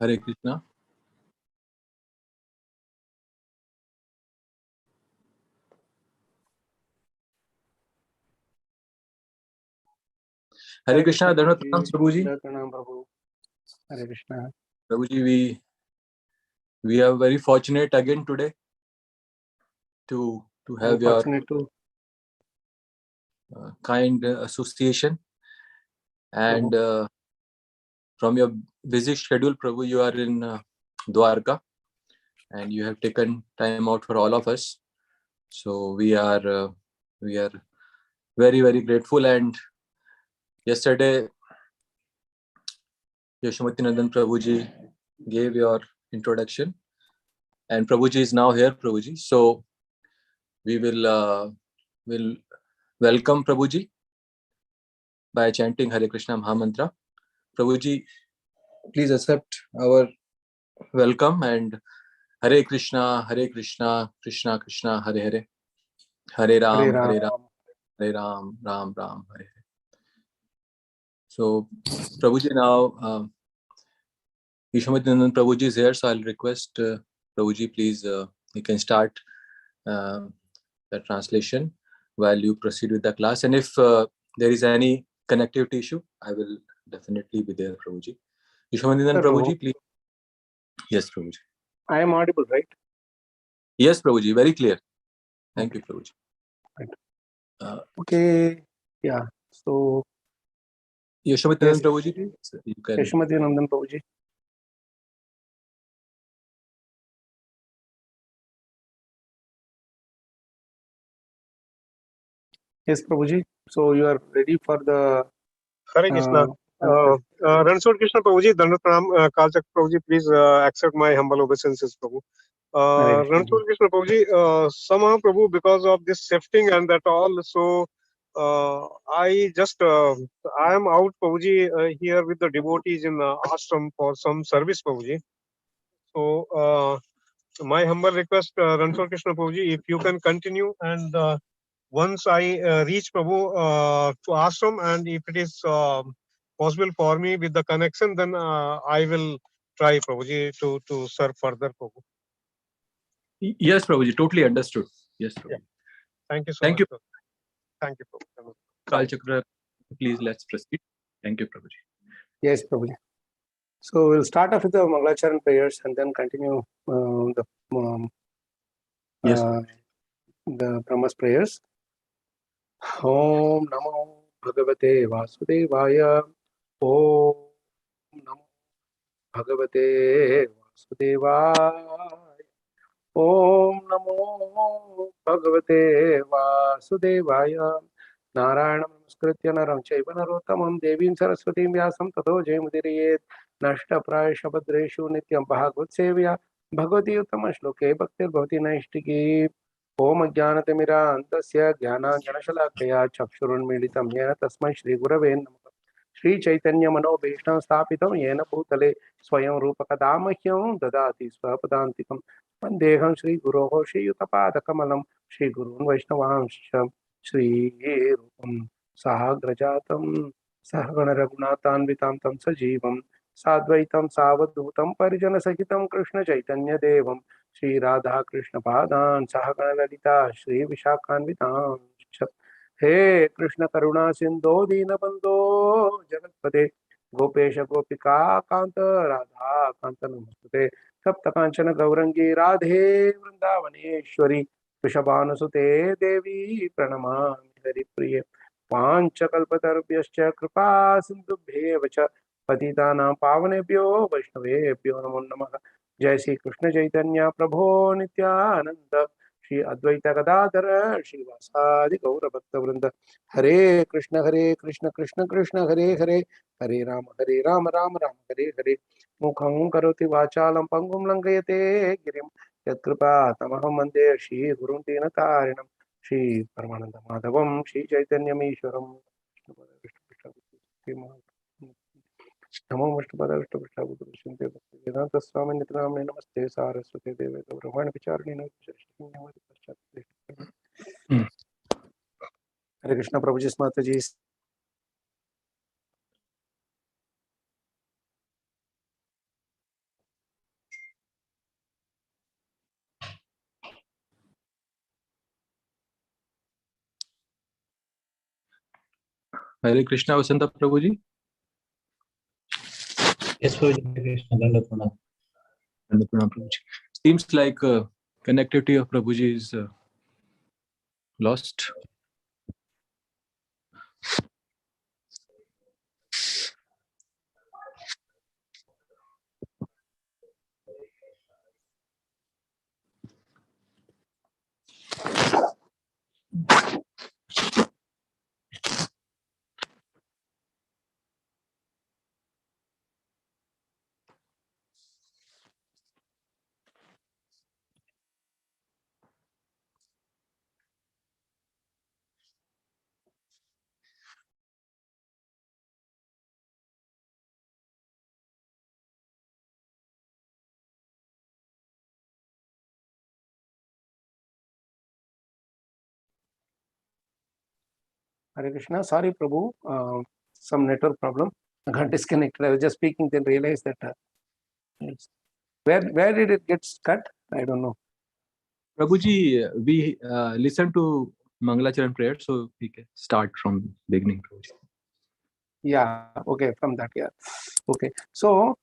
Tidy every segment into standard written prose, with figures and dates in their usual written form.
Hare Krishna. Hare Krishna. Prabhuji. Hare Krishna. Prabhuji, we are very fortunate again today to have your kind association, and from your busy schedule, Prabhu, you are in Dwarka, and you have taken time out for all of us. So we are very, very grateful. And yesterday, Yashomati Nandan Prabhuji gave your introduction, and Prabhuji is now here, Prabhuji. So we will welcome Prabhuji by chanting Hare Krishna Mahamantra. Prabhuji, please accept our welcome, and Hare Krishna, Krishna Krishna, Hare Hare, Hare Ram, Hare Ram, Hare Ram, Ram Ram, Hare Hare. So Prabhuji, now Yashomati Nandan Prabhuji is here, so I'll request Prabhuji, please, you can start the translation while you proceed with the class. And if there is any connectivity issue, I will definitely be there, Prabhuji. Yashomati Nandan Prabhuji, please. Yes, Prabhuji. I am audible, right? Yes, Prabhuji, very clear. Thank you, Prabhuji. Right. Okay. Yeah. So Yashomati Nandan Prabhuji, please. You can. Yashomati Nandan Prabhuji. Yes, Prabhuji. So you are ready for the Hare Krishna. Ranaswar Krishna Prabhuji, Dandavat Pranam, Kalacakra Prabhuji, please accept my humble obeisances, Prabhu. Ranaswar Krishna Prabhuji, somehow Prabhu, because of this shifting and that all, so I am out, Prabhuji, here with the devotees in the ashram for some service, Prabhuji. So my humble request, Ranaswar Krishna Prabhuji, if you can continue, and once I reach Prabhu to ashram, and if it is possible for me with the connection, then I will try, Prabhuji, to serve further, Prabhu. Yes, Prabhuji, totally understood. Yes, Prabhuji. Yeah. Thank you so Thank much. You. Thank you, Prabhu. Kalacakra, please, let's proceed. Thank you, Prabhuji. Yes, Prabhuji. So we'll start off with the Mangalacharan prayers and then continue the Brahma's prayers. Om Namo Bhagavate Vasudevaya. Om Namo Bhagavate Vasudevaya. Om Namo Bhagavate Vasudevaya. Narayana Namaskritya Naram Chaiva Narottamam Devim Saraswatim Vyasam Tato Jayamudiriye Nashta Prayasha Bhadreshu Nityam Bhagavad Sevya Bhagavati Uttama Shloke Bhaktir Bhavati Naishtiki. Om Jnanatmira Antasya Jnana Janashalakaya Chakshurunmilitam Yena Tasmai Shri Gurave Namaha. Shri Chaitanya Mano Bhishtam Sthapitam Yena Bhutale Swayam Rupakadamahyam Dadati Swapadantikam Vandeham Shri Guroho Shri Yutapadakamalam Shri Gurun Vaishnavamsham Shri Rupam Sahagrajatam Sahagana Raghunatanvitam Tam Sajivam Sadvaitam Savadhutam Parijana Sahitam Krishna Chaitanya Devam Shri Radha Krishna Padan Sahagana Lalita Shri Vishakhanvitam He Krishna Karuna Sindho Dinabandho Jagatpate Gopesha Gopika Kanta Radha Kanta Namastate Sapta Kanchana Gaurangi Radhe Vrindavaneshwari Vrishabhanusute Devi Pranamami Hari Priye Panchakalpatarubhyascha Kripa Sindhubhyeva cha Patitanam Pavanebhyo Vaishnavebhyo Namo Namaha. Jai Shri Krishna Chaitanya Prabhu Nityananda Shri Advaita Gadadhara Shri Vasadi Gaura Bhakta Vrinda. Hare Krishna Krishna Krishna Hare Hare Hare Rama Rama Rama Hare Hare Mukham Karoti Vachalam Pangum Langayate Girim Yatkripa Tamaham Mande Shri Gurun Tina Tarinam Shri Paramananda Madhavam Shri Chaitanya Meeshwaram Namo Vishnupada Vishnu Krishna Buddha Vishnu Vedanta Swami Nityanamne Namaste Saraswati Deve Brahmana Vicharni Hare Krishna Prabhuji Mataji. Hare Krishna, Vasanta Prabhuji. Yes, Prabhuji. Krishna, Dandavat Pranam. Dandavat Pranam, Prabhuji. Seems like connectivity of Prabhuji is lost. Hare Krishna. Sorry, Prabhu. Some network problem. I got disconnected. I was just speaking, then realized that where did it get cut? I don't know. Prabhuji, we listen to Mangalacharan prayer, so we can start from beginning. Prabhuji. Yeah. Okay. From that. Yeah. Okay. So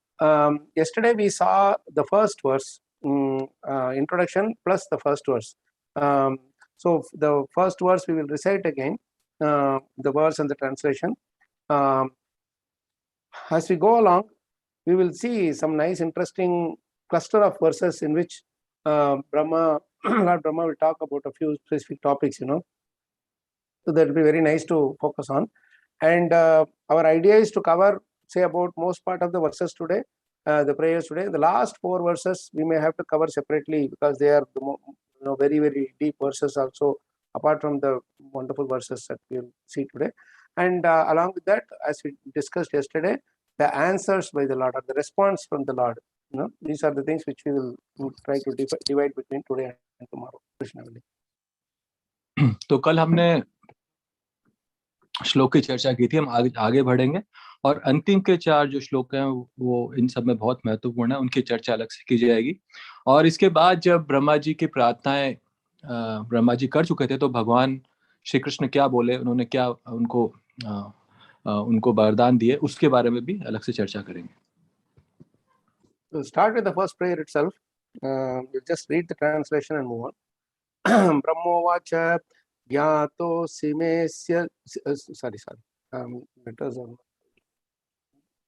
yesterday we saw the first verse, introduction plus the first verse. So the first verse we will recite again, the verse and the translation. As we go along, we will see some nice, interesting cluster of verses in which Brahma, Lord Brahma will talk about a few specific topics, So that will be very nice to focus on. And our idea is to cover, say, about most part of the verses today, the prayers today. The last 4 verses we may have to cover separately because they are the very, very deep verses also, apart from the wonderful verses that we will see today. And along with that, as we discussed yesterday, the answers by the Lord or the response from the Lord. These are the things which we will try to divide between today and tomorrow. Krishna will. तो कल हमने श्लोक की चर्चा की थी, हम आगे बढ़ेंगे और अंतिम के 4 जो श्लोक हैं वो इन सब में बहुत महत्वपूर्ण है, उनकी चर्चा अलग से की जाएगी। और इसके बाद जब ब्रह्मा जी की प्रार्थनाएं ब्रह्मा जी कर चुके थे तो भगवान श्री कृष्ण क्या बोले, उन्होंने क्या उनको वरदान दिए, उसके बारे में भी अलग से चर्चा करेंगे। We'll start with the first prayer itself. We'll just read the translation and move on. Brahmovacha Gyato Simesya. Sorry. Letters are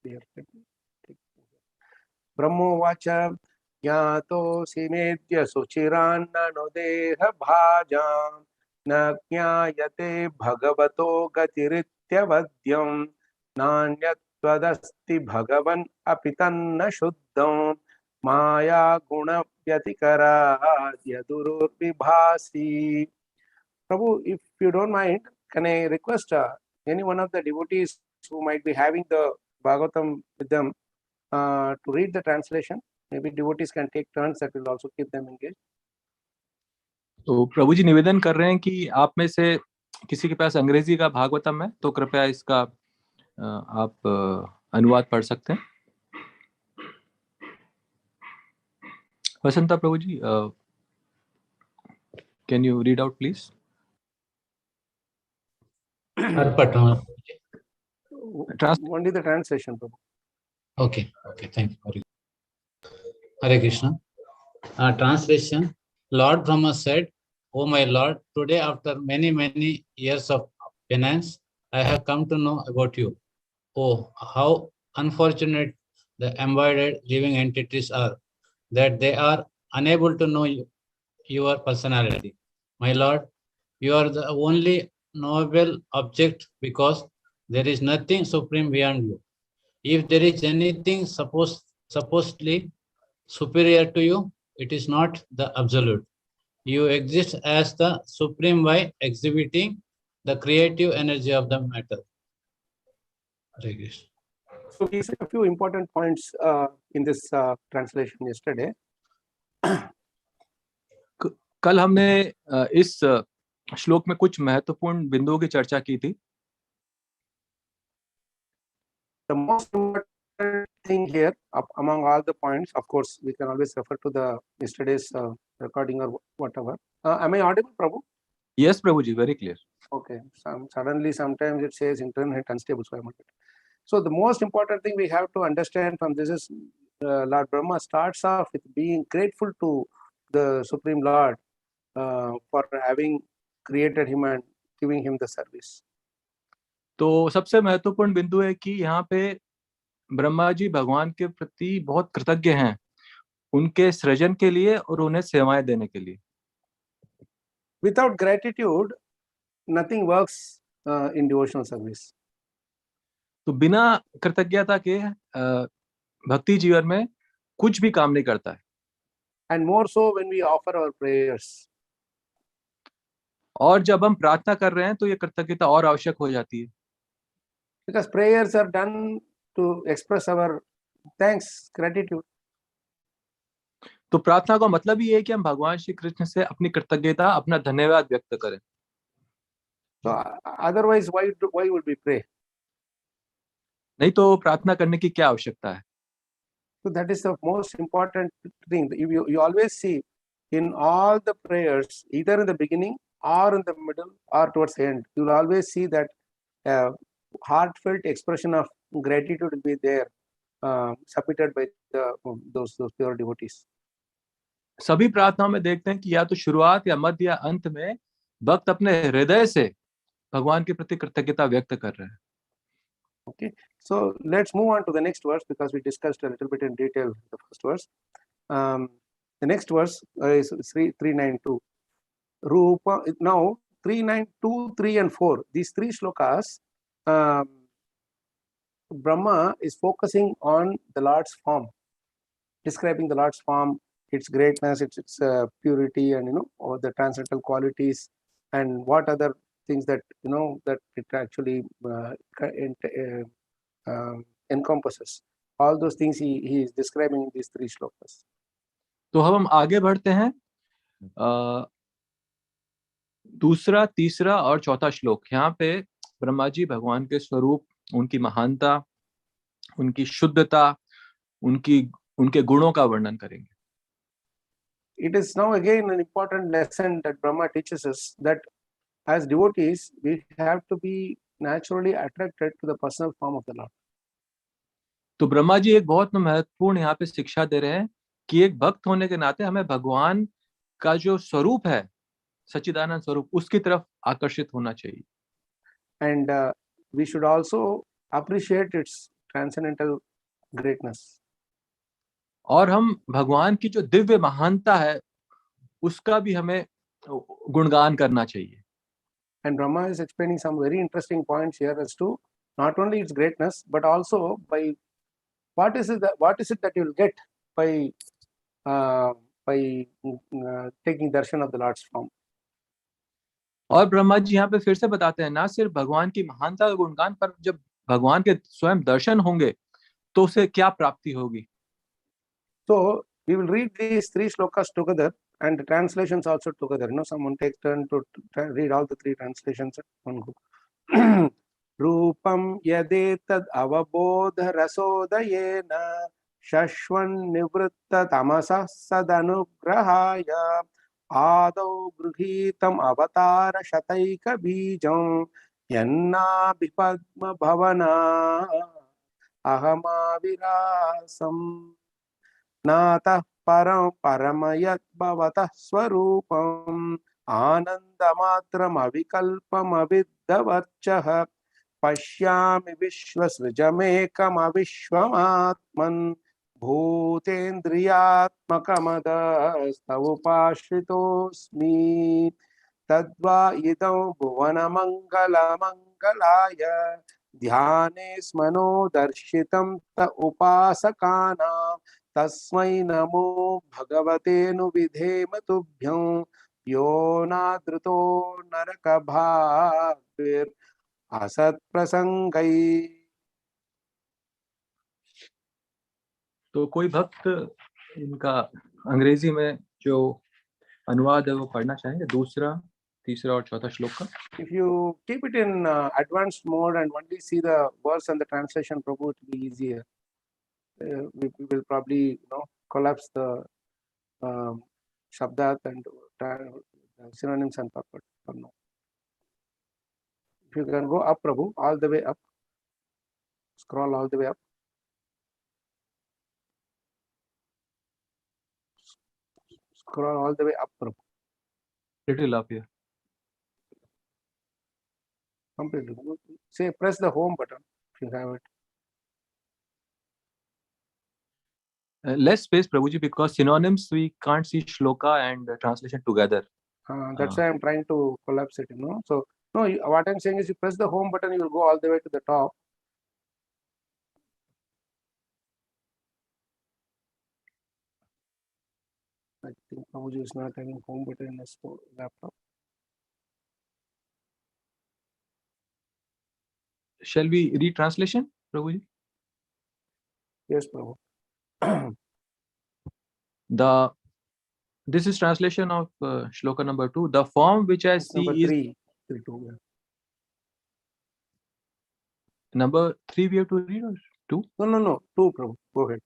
there. Brahmovacha Gyato Simedya Suchiranno Deha Bhajam Na Jnayate Bhagavato Gatiritya Vadyam Nanyat Twadasti Bhagavan Apitanna Shuddham Maya Guna Vyatikara Yadurur Vibhasi. Prabhu, if you don't mind, can I request any one of the devotees who might be having the Bhagavatam with them to read the translation? Maybe devotees can take turns, that will also keep them engaged. तो प्रभु जी निवेदन कर रहे हैं कि आप में से किसी के पास अंग्रेजी का भागवतम है तो कृपया इसका आप अनुवाद पढ़ सकते हैं। Vasanta Prabhu ji, can you read out please? Only the translation, Prabhu. Okay, thank you. Hare Krishna. Translation. Lord Brahma said, "O my Lord, today after many years of penance, I have come to know about you. Oh, how unfortunate the embodied living entities are, that they are unable to know your personality. My Lord, you are the only knowable object because there is nothing supreme beyond you. If there is anything supposedly superior to you, it is not the absolute. You exist as the supreme by exhibiting the creative energy of the matter." So we said a few important points in this translation yesterday. कल हमने इस श्लोक में कुछ महत्वपूर्ण बिंदुओं की चर्चा की थी। The most important thing here, among all the points, of course, we can always refer to the yesterday's recording or whatever. Am I audible, Prabhu? Yes, Prabhuji, very clear. Okay. Suddenly, sometimes it says internet unstable. So the most important thing we have to understand from this is Lord Brahma starts off with being grateful to the Supreme Lord for having created him and giving him the service. तो सबसे महत्वपूर्ण बिंदु है कि यहाँ पे ब्रह्मा जी भगवान के प्रति बहुत कृतज्ञ हैं उनके सृजन के लिए और उन्हें सेवाएं देने के लिए. Without gratitude, nothing works in devotional service. तो बिना कृतज्ञता के भक्ति जीवन में कुछ भी काम नहीं करता है. And more so when we offer our prayers. और जब हम प्रार्थना कर रहे हैं तो ये कृतज्ञता और आवश्यक हो जाती है. Because prayers are done to express our thanks, gratitude. तो प्रार्थना का मतलब ही है कि हम भगवान श्री कृष्ण से अपनी कृतज्ञता अपना धन्यवाद व्यक्त करें. So otherwise, why would we pray? नहीं तो प्रार्थना करने की क्या आवश्यकता है. So that is the most important thing. You always see in all the prayers, either in the beginning or in the middle or towards the end, you will always see that heartfelt expression of gratitude will be there, submitted by those pure devotees. सभी प्रार्थनाओं में देखते हैं कि या तो शुरुआत या मध्य या अंत में भक्त अपने हृदय से भगवान के प्रति कृतज्ञता व्यक्त कर रहे हैं. Okay, so let's move on to the next verse because we discussed a little bit in detail the first verse. The next verse is 392. Rupa. Now 392, 3 and 4. These three shlokas, Brahma is focusing on the Lord's form, describing the Lord's form, its greatness, its purity, and all the transcendental qualities, and what other things that that it actually encompasses. All those things he is describing in these three shlokas. तो हम आगे बढ़ते हैं. दूसरा, तीसरा और चौथा श्लोक. यहाँ पे ब्रह्मा जी भगवान के स्वरूप, उनकी महानता, उनकी शुद्धता, उनके गुणों का वर्णन करेंगे. It is now again an important lesson that Brahma teaches us, that as devotees we have to be naturally attracted to the personal form of the Lord. तो ब्रह्मा जी एक बहुत महत्वपूर्ण यहाँ पे शिक्षा दे रहे हैं कि एक भक्त होने के नाते हमें भगवान का जो स्वरूप है, सच्चिदानंद स्वरूप, उसकी तरफ आकर्षित होना चाहिए. And we should also appreciate its transcendental greatness. और हम भगवान की जो दिव्य महानता है उसका भी हमें गुणगान करना चाहिए. And Brahma is explaining some very interesting points here as to not only its greatness but also by what is it that you will get by taking darshan of the Lord's form. और ब्रह्मा जी यहाँ पे फिर से बताते हैं, ना सिर्फ भगवान की महानता का गुणगान, पर जब भगवान के स्वयं दर्शन होंगे तो उसे क्या प्राप्ति होगी. So we will read these three shlokas together and the translations also together. Someone takes turn to read all the three translations at one go. Rupam yadetad avabodha rasodayena shashvan nivritta tamasa sadanugrahaya adau gruhitam avatara shataika bijam yanna bipadma bhavana ahamavirasam नातः परं परमयत् भवतः स्वरूपम् आनन्दमात्रमविकल्पमविद्धवर्चः पश्यामि विश्वसृजमेकमविश्वमात्मन् भूतेन्द्रियात्मकमदस्तवुपाश्रितोऽस्मि तद्वा इदं भुवनमङ्गलमङ्गलाय ध्यानेस्मनो दर्शितं त उपासकानां तस्मै नमो भगवतेनु विधेम तुभ्यं यो नादृतो नरकभाग्भिर् असत्प्रसंगै. तो कोई भक्त इनका अंग्रेजी में जो अनुवाद है वो पढ़ना चाहेंगे, दूसरा, तीसरा और चौथा श्लोक का. If you keep it in advanced mode and only see the verse and the translation, Prabhu, it will be easier. We will probably collapse the shabdat and synonyms and purport for now. If you can go up, Prabhu, all the way up. Scroll all the way up. Scroll all the way up, Prabhu. Little up here. Completely. Say, press the home button if you have it. Less space, Prabhuji, because synonyms we can't see shloka and translation together. That's why I'm trying to collapse it, So, no, what I'm saying is you press the home button, you will go all the way to the top. I think Prabhuji is not having home button in his laptop. Shall we read translation, Prabhuji? Yes, Prabhu. This is translation of shloka number 2. The form which I see Number is 3. 2, yeah. number 3 we have to read or 2? No. 2, Prabhu. Go ahead.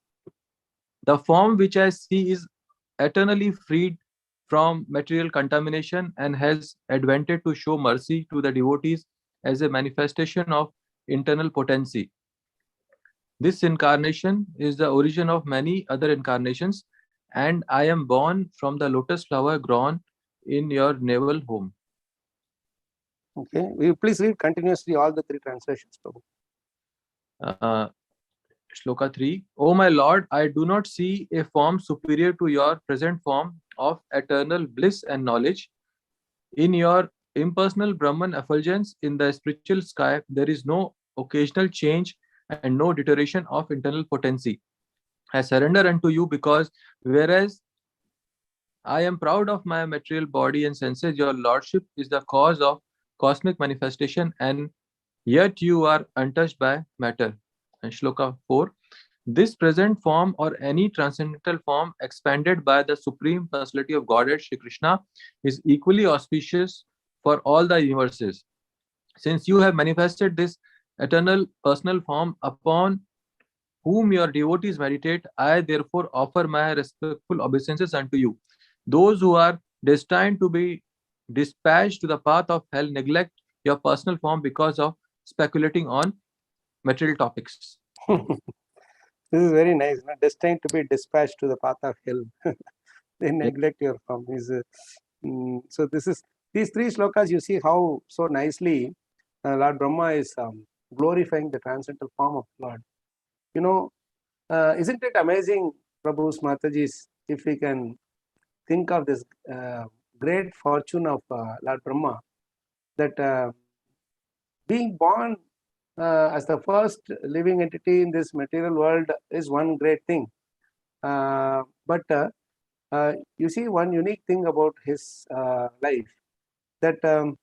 The form which I see is eternally freed from material contamination and has advented to show mercy to the devotees as a manifestation of internal potency. This incarnation is the origin of many other incarnations, and I am born from the lotus flower grown in your navel home. Okay. Will you please read continuously all the 3 translations, Prabhu? Shloka 3. O my Lord, I do not see a form superior to your present form of eternal bliss and knowledge. In your impersonal Brahman effulgence in the spiritual sky, there is no occasional change and no deterioration of internal potency. I surrender unto you because whereas I am proud of my material body and senses, your lordship is the cause of cosmic manifestation, and yet you are untouched by matter. And Shloka 4. This present form or any transcendental form expanded by the Supreme Personality of Godhead, Shri Krishna, is equally auspicious for all the universes. Since you have manifested this eternal personal form upon whom your devotees meditate, I therefore offer my respectful obeisances unto you. Those who are destined to be dispatched to the path of hell neglect your personal form because of speculating on material topics. This is very nice. Destined to be dispatched to the path of hell. They neglect your form. So these 3 slokas, you see how so nicely Lord Brahma is glorifying the transcendental form of Lord. Isn't it amazing, Prabhu's Mataji's, if we can think of this great fortune of Lord Brahma, that being born as the first living entity in this material world is one great thing. But you see one unique thing about his life, that the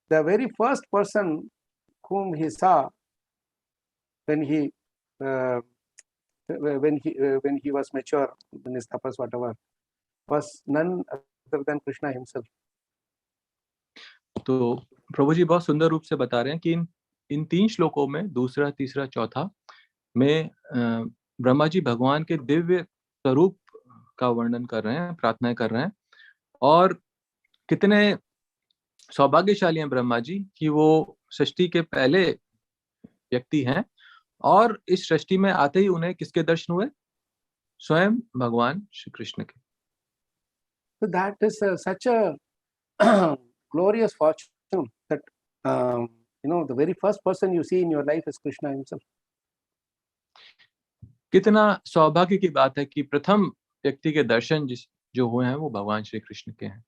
very first person whom he saw when he was mature in his tapas, whatever, was none other than Krishna himself. तो प्रभु जी बहुत सुंदर रूप से बता रहे हैं कि इन 3 श्लोकों में दूसरा, तीसरा, चौथा में ब्रह्मा जी भगवान के दिव्य स्वरूप का वर्णन कर रहे हैं, प्रार्थनाएं कर रहे हैं, और कितने सौभाग्यशाली हैं ब्रह्मा जी कि वो सृष्टि के पहले व्यक्ति हैं, और इस सृष्टि में आते ही उन्हें किसके दर्शन हुए? स्वयं भगवान श्री कृष्ण के. So that is such a glorious fortune that the very first person you see in your life is Krishna himself. कितना सौभाग्य की बात है कि प्रथम व्यक्ति के दर्शन जो हुए हैं वो भगवान श्री कृष्ण के हैं.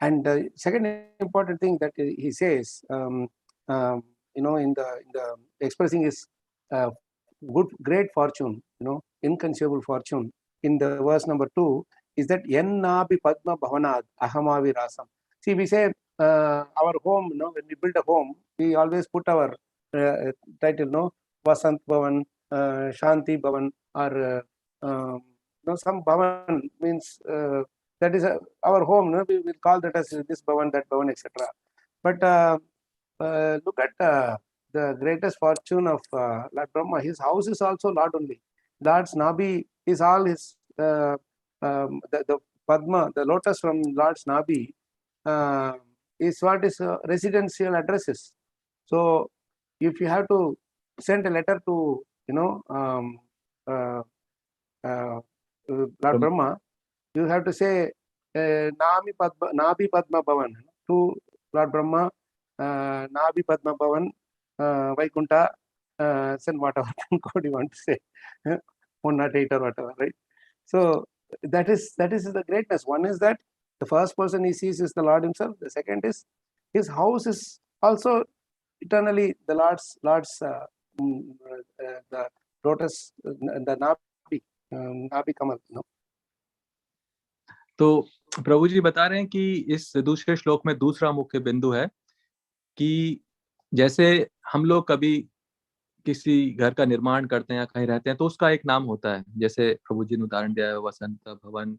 And the second important thing that he says, in the expressing his great fortune, inconceivable fortune, in the verse number 2, is that Yannabi Padma Bhavanad Ahamavi Rasam. See, we say our home, when we build a home, we always put our title, Vasant Bhavan, Shanti Bhavan, or some Bhavan means that is our home. We will call that as this Bhavan, that Bhavan, etc. But look at the greatest fortune of Lord Brahma. His house is also Lord only. Lord's Nabi is all his, the Padma, the lotus from Lord's Nabi is what is residential addresses. So if you have to send a letter to Lord Brahma, you have to say Nabi Padma Bhavan to Lord Brahma, Nabi Padma Bhavan, Vaikunta, send whatever code you want to say, 108 or whatever, right? So that is the greatness. One is that the first person he sees is the Lord himself. The second is his house is also eternally the Lord's the lotus, the Nabi Kamal, तो प्रभु जी बता रहे हैं कि इस दूसरे श्लोक में दूसरा मुख्य बिंदु है कि जैसे हम लोग कभी किसी घर का निर्माण करते हैं या कहीं रहते हैं तो उसका एक नाम होता है, जैसे प्रभु जी ने उदाहरण दिया है वसंत भवन,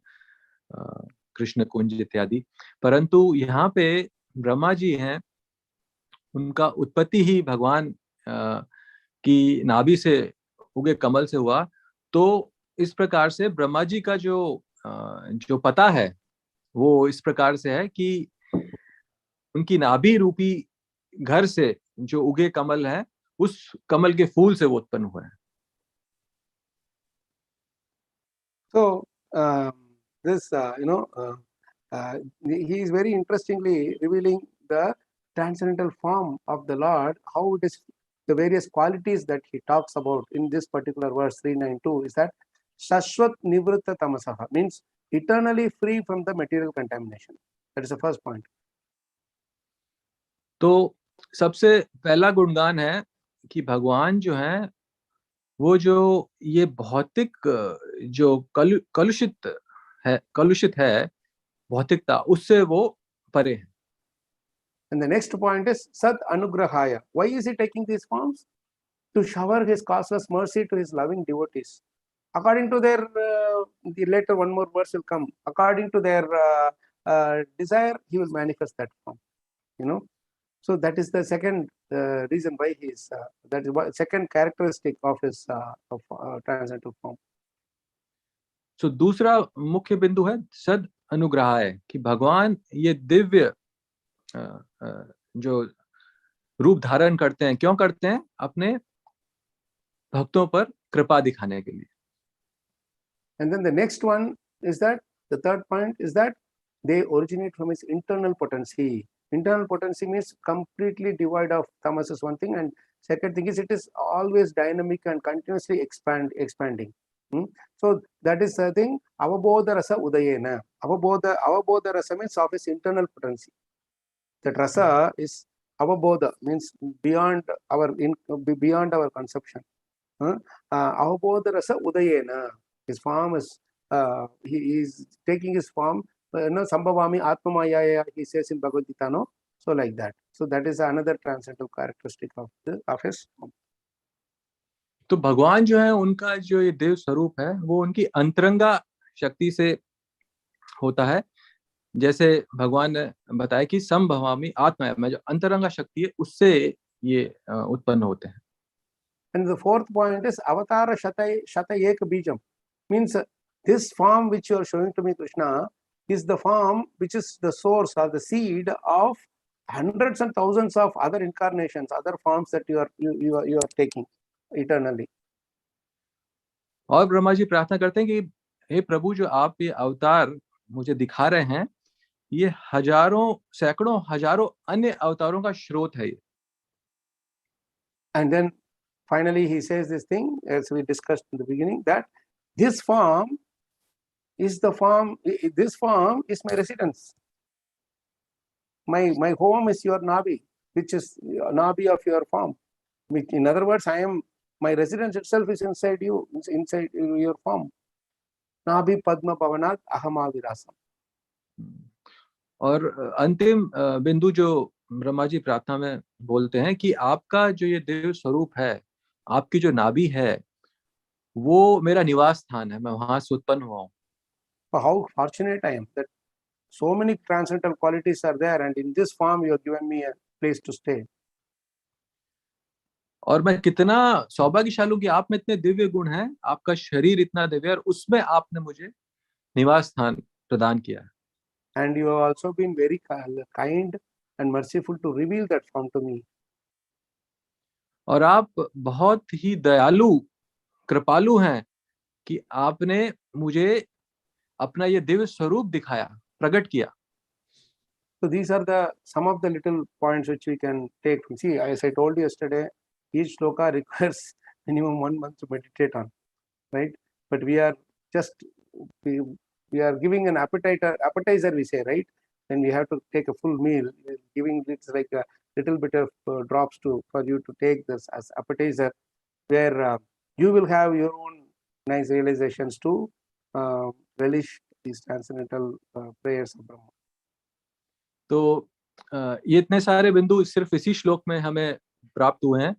कृष्ण कुंज इत्यादि। परंतु यहाँ पे ब्रह्मा जी हैं, उनका उत्पत्ति ही भगवान की नाभि से उगे कमल से हुआ। तो इस प्रकार से ब्रह्मा जी का जो पता है वो इस प्रकार से है कि उनकी नाभि रूपी घर से जो उगे कमल है उस कमल के फूल से वो उत्पन्न हुआ है। So this he is very interestingly revealing the transcendental form of the Lord, how it is the various qualities that he talks about in this particular verse 392 is that Shashwat Nivritta Tamasaha, means eternally free from the material contamination. That is the first point. तो सबसे पहला गुणगान है कि भगवान जो है वो जो ये भौतिक जो कलुषित है भौतिकता, उससे वो परे है। And the next point is Sat Anugrahaya. Why is he taking these forms? To shower his causeless mercy to his loving devotees. According to their, later one more verse will come, according to their desire, he will manifest that form. So that is the second reason why he is, that is what second characteristic of his transcendental form. So दूसरा मुख्य बिंदु है सद अनुग्रहाय, कि भगवान ये दिव्य जो रूप धारण करते हैं, क्यों करते हैं? अपने भक्तों पर कृपा दिखाने के लिए। And then the next one is that, the third point is that they originate from his internal potency. Internal potency means completely devoid of tamas is one thing, and second thing is it is always dynamic and continuously expanding. So that is the thing. Avabodha rasa udayena. Avabodha rasa means of his internal potency. That rasa is avabodha, means beyond our conception. Avabodha rasa udayena. His form is he is taking his form. Sambhavami Atmamaya, he says in Bhagavad Gita, no? So like that. So that is another transcendental characteristic of his form. तो भगवान जो है उनका जो ये देव स्वरूप है वो उनकी अंतरंगा शक्ति से होता है, जैसे भगवान ने बताया कि संभवामी आत्मा में जो अंतरंगा शक्ति है उससे ये उत्पन्न होते हैं। And the fourth point is avatara shatayek bijam, means this form which you are showing to me, Krishna, is the form which is the source or the seed of hundreds and thousands of other incarnations, other forms that you are taking eternally. और ब्रह्मा जी प्रार्थना करते हैं कि हे प्रभु, जो आप ये अवतार मुझे दिखा रहे हैं ये हजारों सैकड़ों हजारों अन्य अवतारों का स्रोत है ये। And then finally he says this thing, as we discussed in the beginning, that this form is my residence. My home is your Nabi, which is Nabi of your form. In other words, my residence itself is inside you, inside your form. Nabi Padma Pavanat Ahamavirasam. और अंतिम बिंदु जो ब्रह्मा जी प्रार्थना में बोलते हैं कि आपका जो ये देव स्वरूप है, आपकी जो नाभि है, वो मेरा निवास स्थान है, मैं वहां से उत्पन्न हुआ हूँ। How fortunate I am that so many transcendental qualities are there, and in this form you have given me a place to stay. और मैं कितना सौभाग्यशाली हूं कि आप में इतने दिव्य गुण हैं, आपका शरीर इतना दिव्य है और उसमें आपने मुझे निवास स्थान प्रदान किया है। And you have also been very kind and merciful to reveal that form to me. और आप बहुत ही दयालु कृपालु हैं कि आपने मुझे अपना ये दिव्य स्वरूप दिखाया, प्रकट किया. So these are some of the little points which we can take. See, as I told you yesterday, each shloka requires minimum 1 month to meditate on, right? But we are just we are giving an appetizer, we say, right? Then we have to take a full meal. We're giving it like a little bit of drops for you to take this as appetizer, where you will have your own nice realizations to relish these transcendental prayers of Brahma. तो ये इतने सारे बिंदु सिर्फ इसी श्लोक में हमें प्राप्त हुए हैं.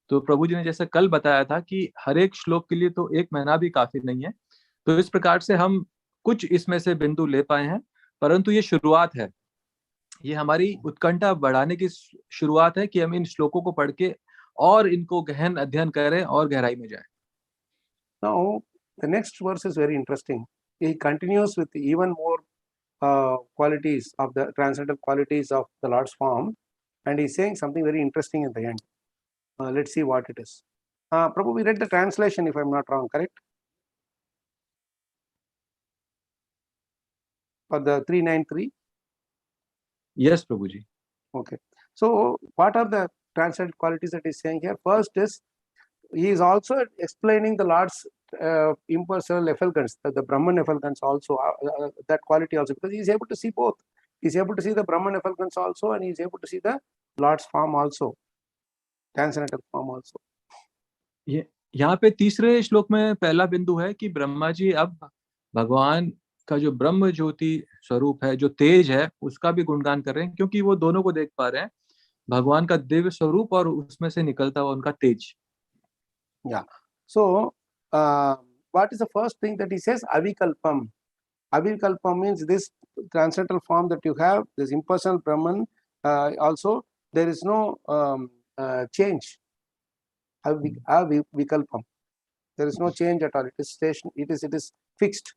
तो प्रभु जी ने जैसे कल बताया था कि हर एक श्लोक के लिए तो 1 महीना भी काफी नहीं है. तो इस प्रकार से हम कुछ इसमें से बिंदु ले पाए हैं, परंतु ये शुरुआत है. ये हमारी उत्कंठा बढ़ाने की शुरुआत है कि हम इन श्लोकों को पढ़ के और इनको गहन अध्ययन करें और गहराई में जाएं. Now, the next verse is very interesting. He continues with even more qualities of the transcendental qualities of the Lord's form, and he's saying something very interesting in the end. Let's see what it is. Prabhu, we read the translation, if I'm not wrong, correct? For the 393? Yes, Prabhuji. Okay. So, what are the transcendental qualities that he's saying here? First is, he is also explaining the Lord's impersonal effulgence, the Brahman effulgence also, that quality also, because he is able to see both. He is able to see the Brahman effulgence also, and he is able to see the Lord's form also, transcendental form also. यहाँ पे तीसरे श्लोक में पहला बिंदु है कि ब्रह्मा जी अब भगवान का जो ब्रह्म ज्योति स्वरूप है, जो तेज है, उसका भी गुणगान कर रहे हैं, क्योंकि वो दोनों को देख पा रहे हैं, भगवान का दिव्य स्वरूप और उसमें से निकलता हुआ उनका तेज. Yeah. So, what is the first thing that he says? Avikalpam. Avikalpam means this transcendental form that you have, this impersonal Brahman, also there is no change. Avikalpam. There is no change at all. It is station. It is fixed.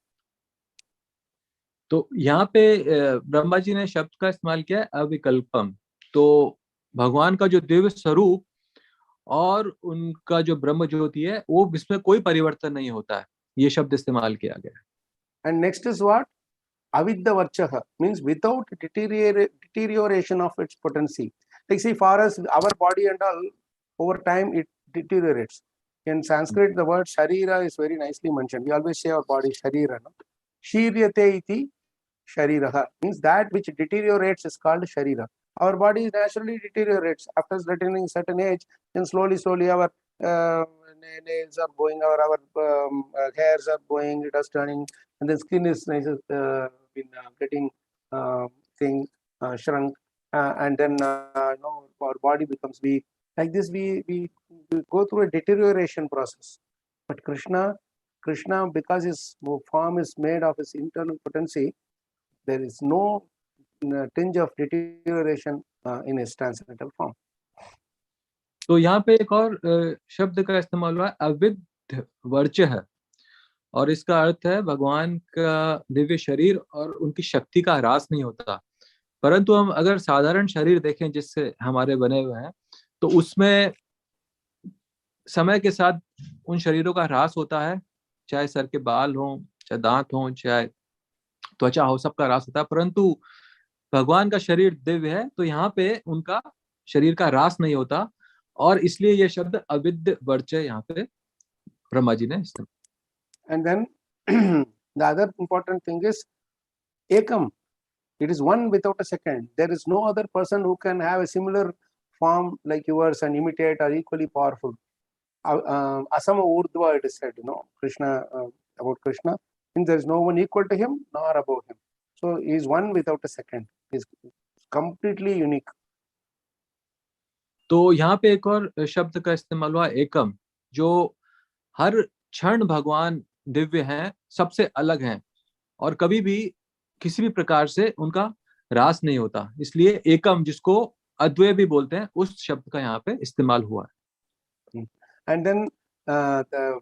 तो यहाँ पे ब्रह्मा जी ने शब्द का इस्तेमाल किया है अविकल्पम. तो भगवान का जो दिव्य स्वरूप और उनका जो ब्रह्म ज्योति है, वो इसमें कोई परिवर्तन नहीं होता है. ये शब्द इस्तेमाल किया गया है. And next is what? Avidyavarchaha means without deterioration of its potency. Like see, for us, our body and all, over time it deteriorates. In Sanskrit, the word sharira is very nicely mentioned. We always say our body sharira. No? Shiryate iti shariraha means that which deteriorates is called sharira. Our body naturally deteriorates after attaining certain age. Then slowly our nails are going, our hairs are going, it is turning, and the skin is getting shrunk, and then our body becomes weak. Like this, we go through a deterioration process. But Krishna, because his form is made of his internal potency, there is no tinge of deterioration in his transcendental form. तो यहाँ पे एक और शब्द का इस्तेमाल हुआ है अविद्य वर्चः, और इसका अर्थ है भगवान का दिव्य शरीर और उनकी शक्ति का ह्रास नहीं होता. परंतु हम अगर साधारण शरीर देखें जिससे हमारे बने हुए हैं, तो उसमें समय के साथ उन शरीरों का ह्रास होता है, चाहे सर के बाल हो, चाहे दांत हो, चाहे त्वचा हो, सबका ह्रास होता है. परंतु भगवान का शरीर दिव्य है, तो यहाँ पे उनका शरीर का ह्रास नहीं होता, और इसलिए ये शब्द अविद्य वर्चः यहाँ पे ब्रह्मा जी ने इस्तेमाल. And then the other important thing is ekam. It is one without a second. There is no other person who can have a similar form like yours and imitate or equally powerful. Asama urdhva, it is said, Krishna, about Krishna, and there is no one equal to him nor above him. So he is one without a second. He is completely unique. तो यहाँ पे एक और शब्द का इस्तेमाल हुआ एकम, जो हर क्षण भगवान दिव्य हैं, सबसे अलग हैं, और कभी भी किसी भी प्रकार से उनका ह्रास नहीं होता. इसलिए एकम, जिसको अद्वय भी बोलते हैं, उस शब्द का यहाँ पे इस्तेमाल हुआ है. And then the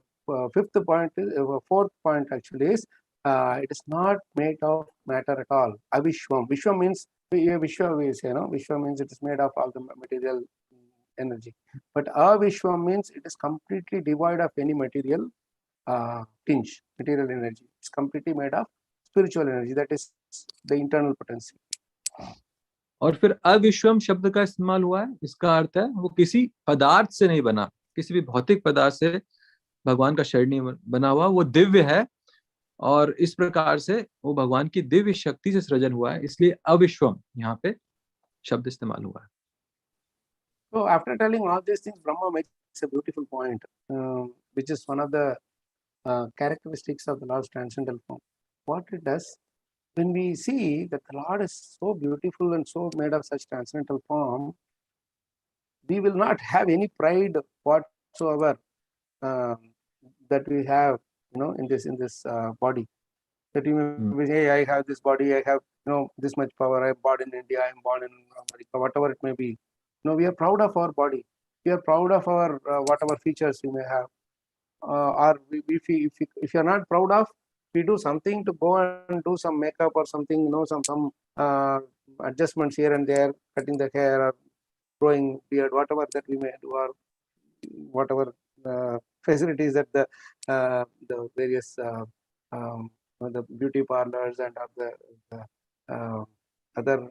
fourth point actually is it is not made of matter at all. Avishwam. Vishwam means Vishwa we say, no? Vishwa means it is made of all the material energy. But Avishwa means it is completely devoid of any material tinge, material energy. It's completely made of spiritual energy, that is the internal potency. और फिर अविश्वम शब्द का इस्तेमाल हुआ है, इसका अर्थ है वो किसी पदार्थ से नहीं बना, किसी भी भौतिक पदार्थ से भगवान का शरीर नहीं बना हुआ, वो दिव्य है और इस प्रकार से वो भगवान की दिव्य शक्ति से सृजन हुआ है, इसलिए अविश्वम यहाँ पे शब्द इस्तेमाल हुआ है. So after telling all these things, Brahma makes a beautiful point, which is one of the characteristics of the Lord's transcendental form. What it does, when we see that the Lord is so beautiful and so made of such transcendental form, we will not have any pride whatsoever that we have, in this body. That you may say, I have this body, I have, this much power, I'm born in India, I'm born in America, whatever it may be. We are proud of our body. We are proud of our whatever features we may have. Or if you are not proud of, we do something to go and do some makeup or something, some adjustments here and there, cutting the hair or growing beard, whatever that we may do, or whatever facilities that the various the beauty parlors and the other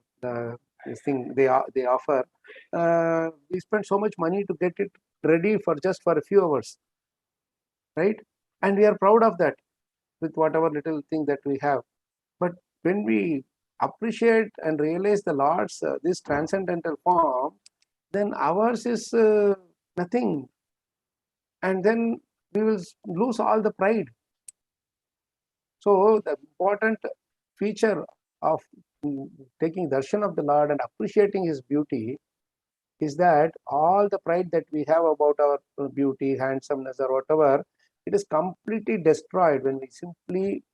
this thing they offer. We spend so much money to get it ready for just for a few hours, right? And we are proud of that with whatever little thing that we have. But when we appreciate and realize the Lord's this transcendental form, then ours is nothing, and then we will lose all the pride. So the important feature of taking darshan of the Lord and appreciating His beauty is that all the pride that we have about our beauty, handsomeness, or whatever, it is completely destroyed when we simply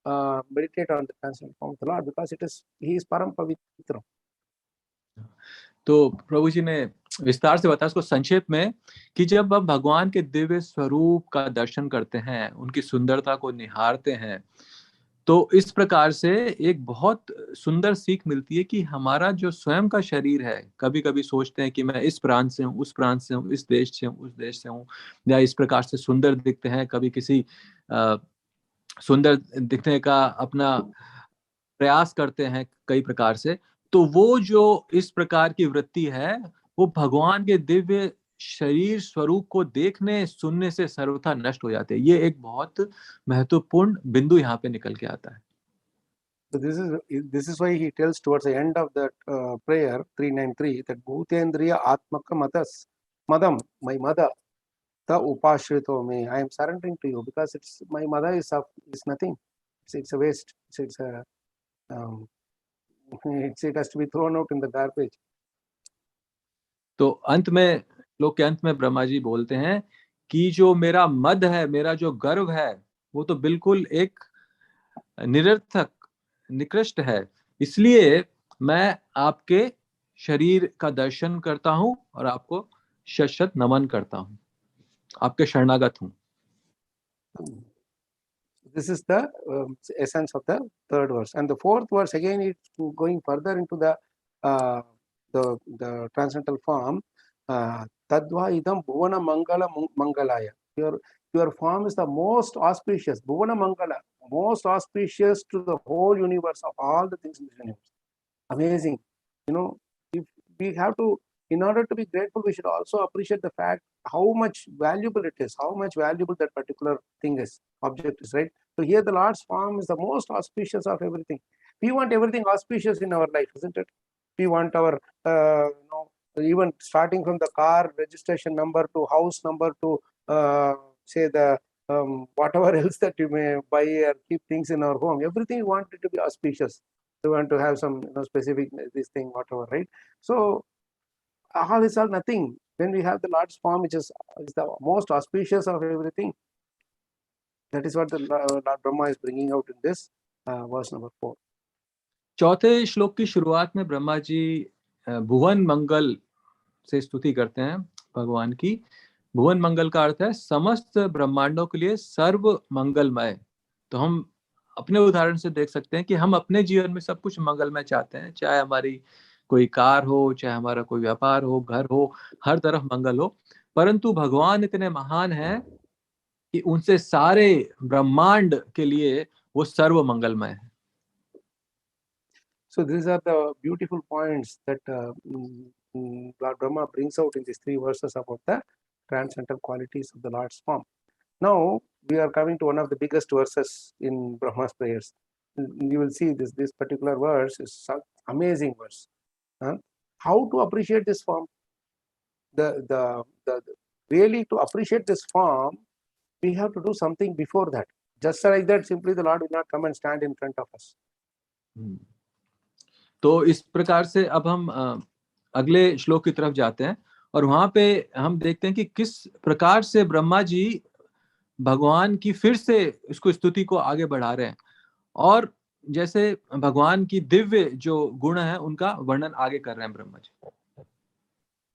meditate on the transcendental form of the Lord, because He is Param Pavitra. तो प्रभु जी ने विस्तार से बताया उसको संक्षेप में कि जब आप भगवान के दिव्य स्वरूप का दर्शन करते हैं, उनकी सुंदरता को निहारते हैं, तो इस प्रकार से एक बहुत सुंदर सीख मिलती है कि हमारा जो स्वयं का शरीर है, कभी कभी सोचते हैं कि मैं इस प्रांत से हूँ, उस प्रांत से हूँ, इस देश से हूँ, उस देश से हूँ, या इस प्रकार से सुंदर दिखते हैं, कभी किसी सुंदर दिखने का अपना प्रयास करते हैं कई प्रकार से. तो वो जो इस प्रकार की वृत्ति है, वो भगवान के दिव्य शरीर स्वरूप को देखने सुनने से सर्वथा नष्ट हो जाते हैं. ये एक बहुत महत्वपूर्ण बिंदु यहाँ पे निकल के आता है. So this is why he tells towards the end of that prayer 393 that Bhutendriya Atmaka Madas Madam, my mother, the Upashrito me, I am surrendering to you, because my mother is nothing. It's a waste. It has to be thrown out in the garbage. तो अंत में श्लोक के अंत में ब्रह्मा जी बोलते हैं कि जो मेरा मद है, मेरा जो गर्व है, वो तो बिल्कुल एक निरर्थक निकृष्ट है, इसलिए मैं आपके शरीर का दर्शन करता हूं और आपको शत नमन करता हूं, आपके शरणागत हूं. This is the essence of the third verse, and the fourth verse again it's going further into the transcendental form. Tadva idam bhuvana mangala mangalaya. Your form is the most auspicious, bhuvana mangala, most auspicious to the whole universe of all the things in this universe. Amazing. If we have to, in order to be grateful, we should also appreciate the fact how much valuable it is, how much valuable that particular thing is, object is, right? So here the Lord's form is the most auspicious of everything. We want everything auspicious in our life, isn't it? We want our, even starting from the car registration number to house number to say the whatever else that you may buy or keep things in our home, everything we want it to be auspicious. We want to have some specific this thing, whatever, right? So all is all nothing when we have the Lord's form, which is the most auspicious of everything. That is what the Lord Brahma is bringing out in this verse number 4. चौथे श्लोक की शुरुआत में ब्रह्मा जी भुवन मंगल से स्तुति करते हैं भगवान की. भुवन मंगल का अर्थ है समस्त ब्रह्मांडों के लिए सर्व मंगलमय. तो हम अपने उदाहरण से देख सकते हैं कि हम अपने जीवन में सब कुछ मंगलमय चाहते हैं, चाहे हमारी कोई कार हो, चाहे हमारा कोई व्यापार हो, घर हो, हर तरफ मंगल हो। परंतु भगवान इतने महान हैं कि उनसे सारे ब्रह्मांड के लिए वो सर्व मंगलमय है। So these are the beautiful points that Lord Brahma brings out in these 3 verses about the transcendental qualities of the Lord's form. Now we are coming to one of the biggest verses in Brahma's prayers. You will see this particular verse is such amazing verse. How to appreciate this form? The really to appreciate this form, we have to do something before that. Just like that, simply the Lord will not come and stand in front of us. तो इस प्रकार से अब हम अगले श्लोक की तरफ जाते हैं और वहां पे हम देखते हैं कि किस प्रकार से ब्रह्मा जी भगवान की फिर से इसको स्तुति को आगे बढ़ा रहे हैं और जैसे भगवान की दिव्य जो गुण है उनका वर्णन आगे कर रहे हैं Brahma ji.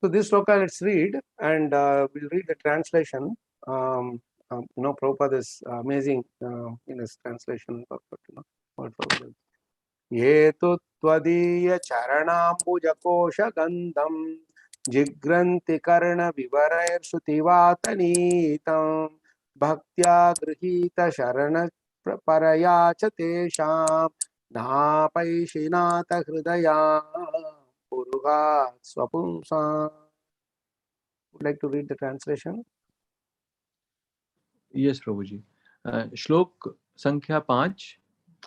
So this sloka let's read, and we'll read the translation. Prabhupada is amazing in his translation. Word for word. ये तु त्वदीय चरणाम्बुजकोश गन्धं जिघ्रन्ति कर्णविवरैर्श्रुतिवातनीतं भक्त्या गृहीत शरण परया च तेषां नापैशिनाथ हृदया पुरुहात् स्वपुंसाम्. Would like to read the translation? Yes Prabhu ji. श्लोक संख्या 5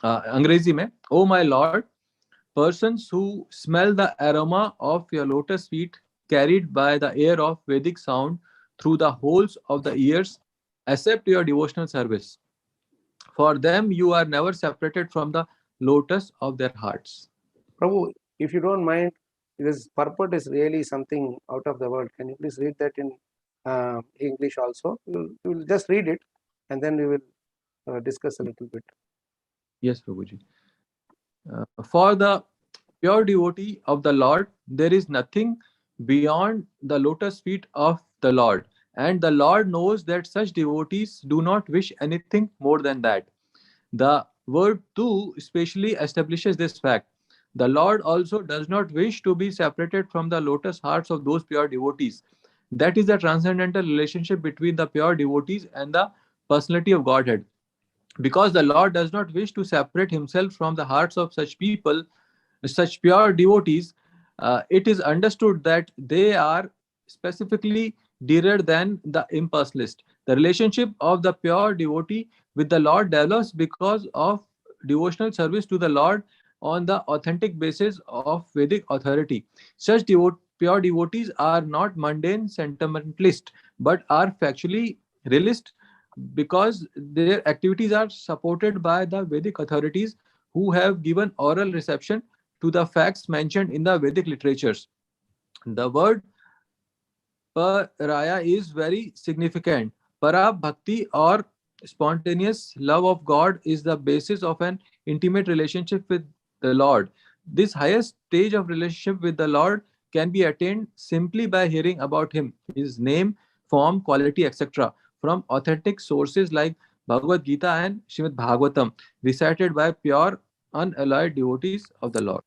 अंग्रेजी में। Oh my lord, persons who smell the aroma of your lotus feet carried by the air of Vedic sound through the holes of the ears accept your devotional service. For them you are never separated from the lotus of their hearts. Prabhu, if you don't mind, this purport is really something out of the world. Can you please read that in English also? We will just read it and then we will discuss a little bit. Yes, Prabhuji. For the pure devotee of the Lord, there is nothing beyond the lotus feet of the Lord. And the Lord knows that such devotees do not wish anything more than that. The word tu especially establishes this fact. The Lord also does not wish to be separated from the lotus hearts of those pure devotees. That is the transcendental relationship between the pure devotees and the personality of Godhead. Because the Lord does not wish to separate himself from the hearts of such people, such pure devotees, it is understood that they are specifically dearer than the impersonalist. The relationship of the pure devotee with the Lord develops because of devotional service to the Lord on the authentic basis of Vedic authority. Such pure devotees are not mundane sentimentalists, but are factually realist because their activities are supported by the Vedic authorities who have given oral reception to the facts mentioned in the Vedic literatures. The word paraya is very significant. Para bhakti or spontaneous love of God is the basis of an intimate relationship with the Lord. This highest stage of relationship with the Lord can be attained simply by hearing about him, his name, form, quality, etc. from authentic sources like Bhagavad Gita and Srimad Bhagavatam, recited by pure, unalloyed devotees of the Lord.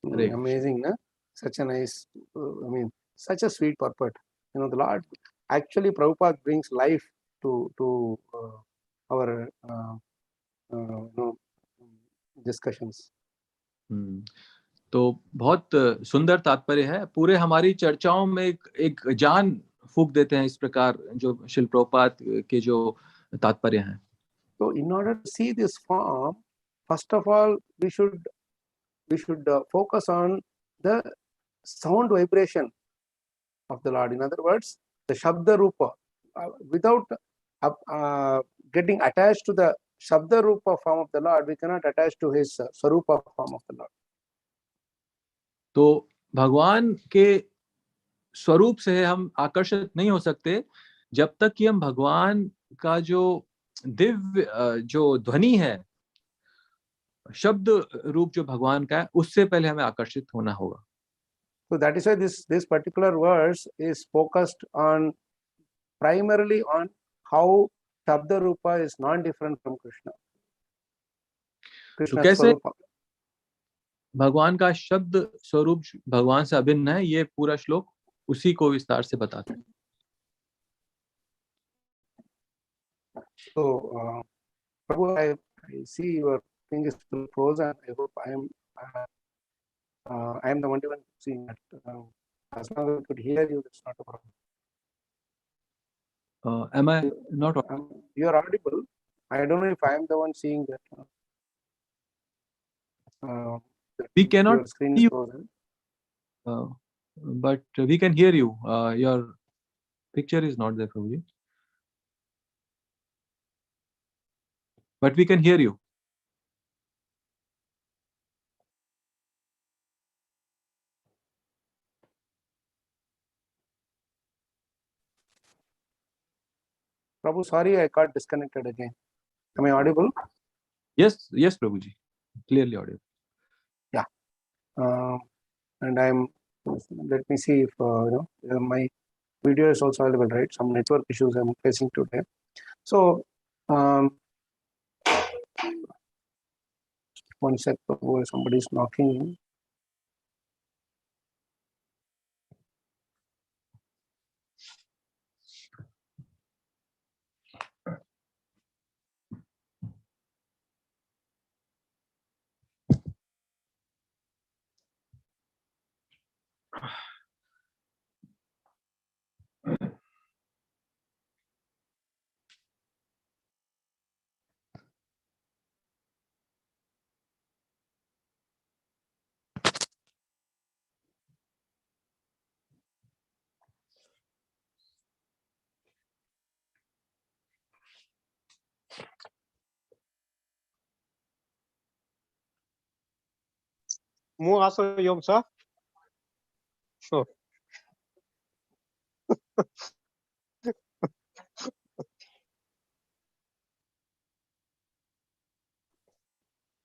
Amazing, na? Such a nice, such a sweet purport. The Lord, actually Prabhupada brings life to our discussions. तो बहुत सुंदर तात्पर्य है। पूरे हमारी चर्चाओं में एक जान फूंक देते हैं इस प्रकार जो श्रील प्रभुपाद के जो तात्पर्य हैं। So in order to see this form, first of all we should focus on the sound vibration of the Lord. In other words, the Shabda Rupa. Without getting attached to the Shabda Rupa form of the Lord, we cannot attach to his Swarupa form of the Lord. तो भगवान के स्वरूप से हम आकर्षित नहीं हो सकते जब तक कि हम भगवान का जो दिव्य जो ध्वनि है, शब्द रूप जो भगवान का है, उससे पहले हमें आकर्षित होना होगा। So that is why this particular verse is focused on primarily on how Shabda Rupa is non-different from Krishna. Krishna कैसे Swarupa. भगवान का शब्द स्वरूप भगवान से अभिन्न है, ये पूरा श्लोक उसी को विस्तार से बताता है. So, Prabhu, I see your thing is still frozen. I hope I am the only one seeing that. As long as I could hear you, that's not a problem. Am I not? You are audible. I don't know if I am the one seeing that. We cannot your screen see is you, frozen. but we can hear you. Your picture is not there, Prabhuji. But we can hear you. Prabhu, sorry, I got disconnected again. Am I audible? Yes, yes, Prabhuji. Clearly audible. Yeah. And let me see if my video is also available, right? Some network issues I'm facing today. So, one sec, Prabhu, somebody is knocking. More also Yom sir. Sure.